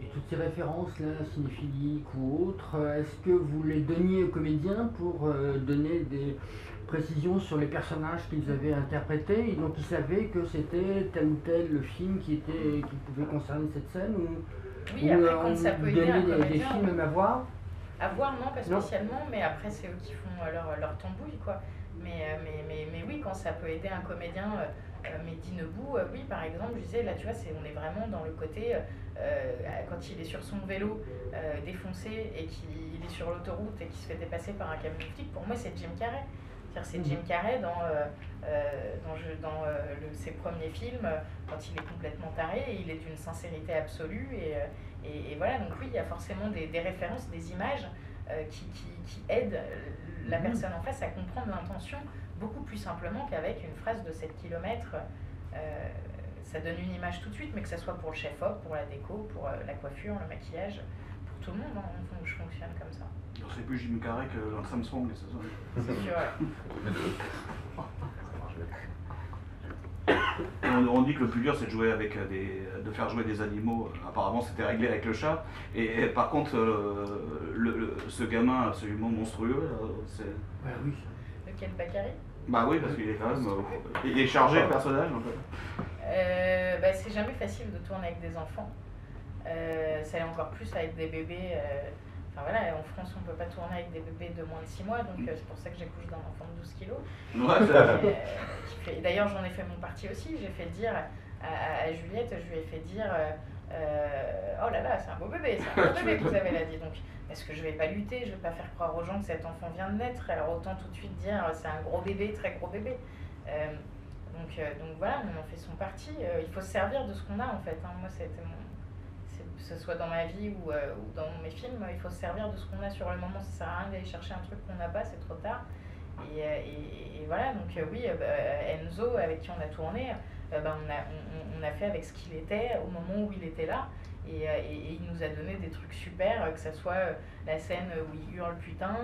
Et toutes ces références-là, cinéphiliques ou autres, est-ce que vous les donniez aux comédiens pour donner des précisions sur les personnages qu'ils avaient interprétés, et donc ils savaient que c'était tel ou tel film qui pouvait concerner cette scène, oui, après quand ça peut aider un comédien, des films même à voir? À voir, non, pas spécialement, mais après c'est eux qui font leur tambouille, quoi. Mais oui, quand ça peut aider un comédien, Mehdi Nebou, oui, par exemple, je disais, là, tu vois, on est vraiment dans le côté, quand il est sur son vélo défoncé et qu'il est sur l'autoroute et qu'il se fait dépasser par un camion flic, pour moi, c'est Jim Carrey. C'est Jim Carrey dans ses premiers films, quand il est complètement taré, et il est d'une sincérité absolue. Et voilà, donc oui, il y a forcément des références, des images qui aident la personne en face à comprendre l'intention beaucoup plus simplement qu'avec une phrase de 7 km. Ça donne une image tout de suite, mais que ce soit pour le chef-op, pour la déco, pour la coiffure, le maquillage, pour tout le monde, je fonctionne comme ça. C'est plus Jim Carrey que Lance Armstrong, c'est sûr. On dit que le plus dur c'est de jouer de faire jouer des animaux. Apparemment c'était réglé avec le chat. Et par contre ce gamin absolument monstrueux, c'est. Ouais, oui. Lequel, Bakary? Bah oui, parce qu'il est quand même. Il est chargé le personnage en fait. C'est jamais facile de tourner avec des enfants. Ça l'est encore plus avec des bébés. Voilà, en France, on ne peut pas tourner avec des bébés de moins de 6 mois, donc c'est pour ça que j'accouche d'un enfant de 12 kilos. D'ailleurs, j'en ai fait mon parti aussi. J'ai fait dire à Juliette, je lui ai fait dire oh là là, c'est un beau bébé, que vous avez là, dit. Donc, est-ce que je ne vais pas lutter? Je ne vais pas faire croire aux gens que cet enfant vient de naître. Alors, autant tout de suite dire c'est un gros bébé, très gros bébé. Donc voilà, on en fait son parti. Il faut se servir de ce qu'on a en fait. Moi, c'était que ce soit dans ma vie ou dans mes films, il faut se servir de ce qu'on a sur le moment. Ça sert à rien d'aller chercher un truc qu'on n'a pas, c'est trop tard. Et voilà, donc oui, Enzo, avec qui on a tourné, on a fait avec ce qu'il était au moment où il était là. Et il nous a donné des trucs super, que ce soit la scène où il hurle putain,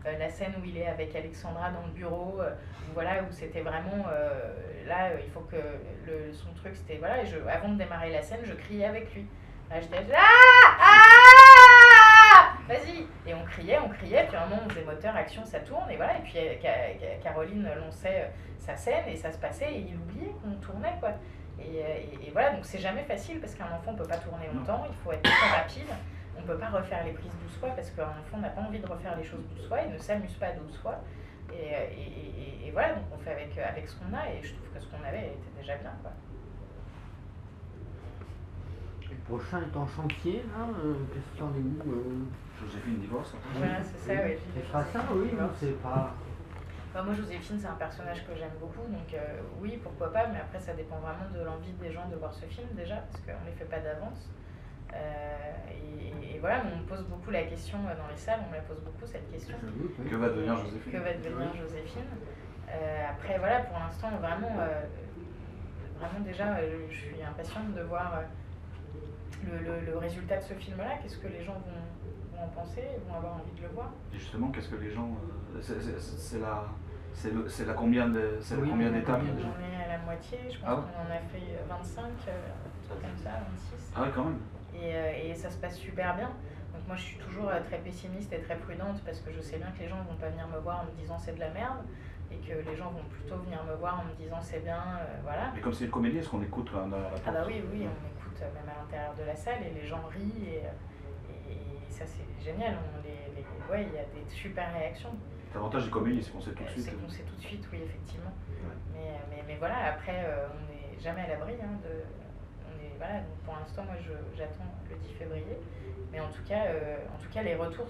la scène où il est avec Alexandra dans le bureau, voilà, où c'était vraiment, là, il faut que son truc, c'était, voilà, avant de démarrer la scène, je criais avec lui. Là, j'étais là, vas-y! Et on criait, puis à un moment on faisait moteur, action, ça tourne, et voilà, et puis Caroline lançait sa scène, et ça se passait, et il oubliait qu'on tournait, quoi. Et voilà, donc c'est jamais facile, parce qu'un enfant ne peut pas tourner longtemps, il faut être très rapide, on ne peut pas refaire les prises douze fois, parce qu'un enfant n'a pas envie de refaire les choses 12 fois, il ne s'amuse pas 12 fois, et voilà, donc on fait avec ce qu'on a, et je trouve que ce qu'on avait était déjà bien, quoi. Le prochain est en chantier, là, qu'est-ce qu'il y en est où Joséphine divorce. Voilà, c'est ça, oui. C'est pas ça, oui, non, c'est pas... Bah, moi, Joséphine, c'est un personnage que j'aime beaucoup, donc oui, pourquoi pas, mais après, ça dépend vraiment de l'envie des gens de voir ce film, déjà, parce qu'on ne les fait pas d'avance. Et voilà, mais on me pose beaucoup la question dans les salles, on me la pose beaucoup, cette question. Que va devenir Joséphine? Que va devenir Joséphine? Après, voilà, pour l'instant, vraiment déjà, je suis impatiente de voir le résultat de ce film-là. Qu'est-ce que les gens vont en penser, vont avoir envie de le voir. Et justement, qu'est-ce que les gens... c'est la combien d'étapes? On est à la moitié, je pense qu'on en a fait 25, comme ça, 26. Ah oui, quand même. Et ça se passe super bien. Donc moi je suis toujours très pessimiste et très prudente parce que je sais bien que les gens vont pas venir me voir en me disant c'est de la merde et que les gens vont plutôt venir me voir en me disant c'est bien, voilà. Et comme c'est une comédie, est-ce qu'on écoute dans la porte? Ah bah oui, on écoute même à l'intérieur de la salle et les gens rient et ça c'est génial. Ouais, il y a des super réactions. L'avantage des comédies, c'est qu'on sait tout de suite. C'est qu'on sait tout de suite, oui, effectivement. Ouais. Mais voilà, après, on n'est jamais à l'abri. Voilà, donc pour l'instant, moi, j'attends le 10 février. Mais en tout cas les retours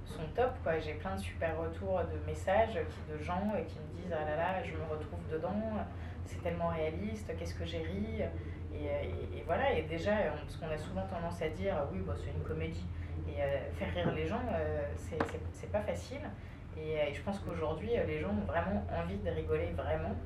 sont top, quoi. J'ai plein de super retours de messages de gens qui me disent « Ah là là, je me retrouve dedans, c'est tellement réaliste, qu'est-ce que j'ai ri ?» Et voilà, et déjà, parce qu'on a souvent tendance à dire « Oui, bah, c'est une comédie ». Et faire rire les gens, c'est pas facile. Et je pense qu'aujourd'hui, les gens ont vraiment envie de rigoler, vraiment.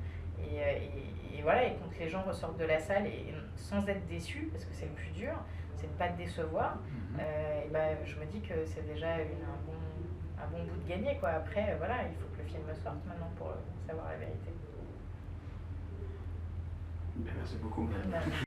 Et voilà, et quand les gens ressortent de la salle et sans être déçus, parce que c'est le plus dur, c'est de ne pas te décevoir, et ben, je me dis que c'est déjà un bon bout de gagné, quoi. Après, voilà, il faut que le film sorte maintenant pour savoir la vérité. Merci beaucoup. Merci.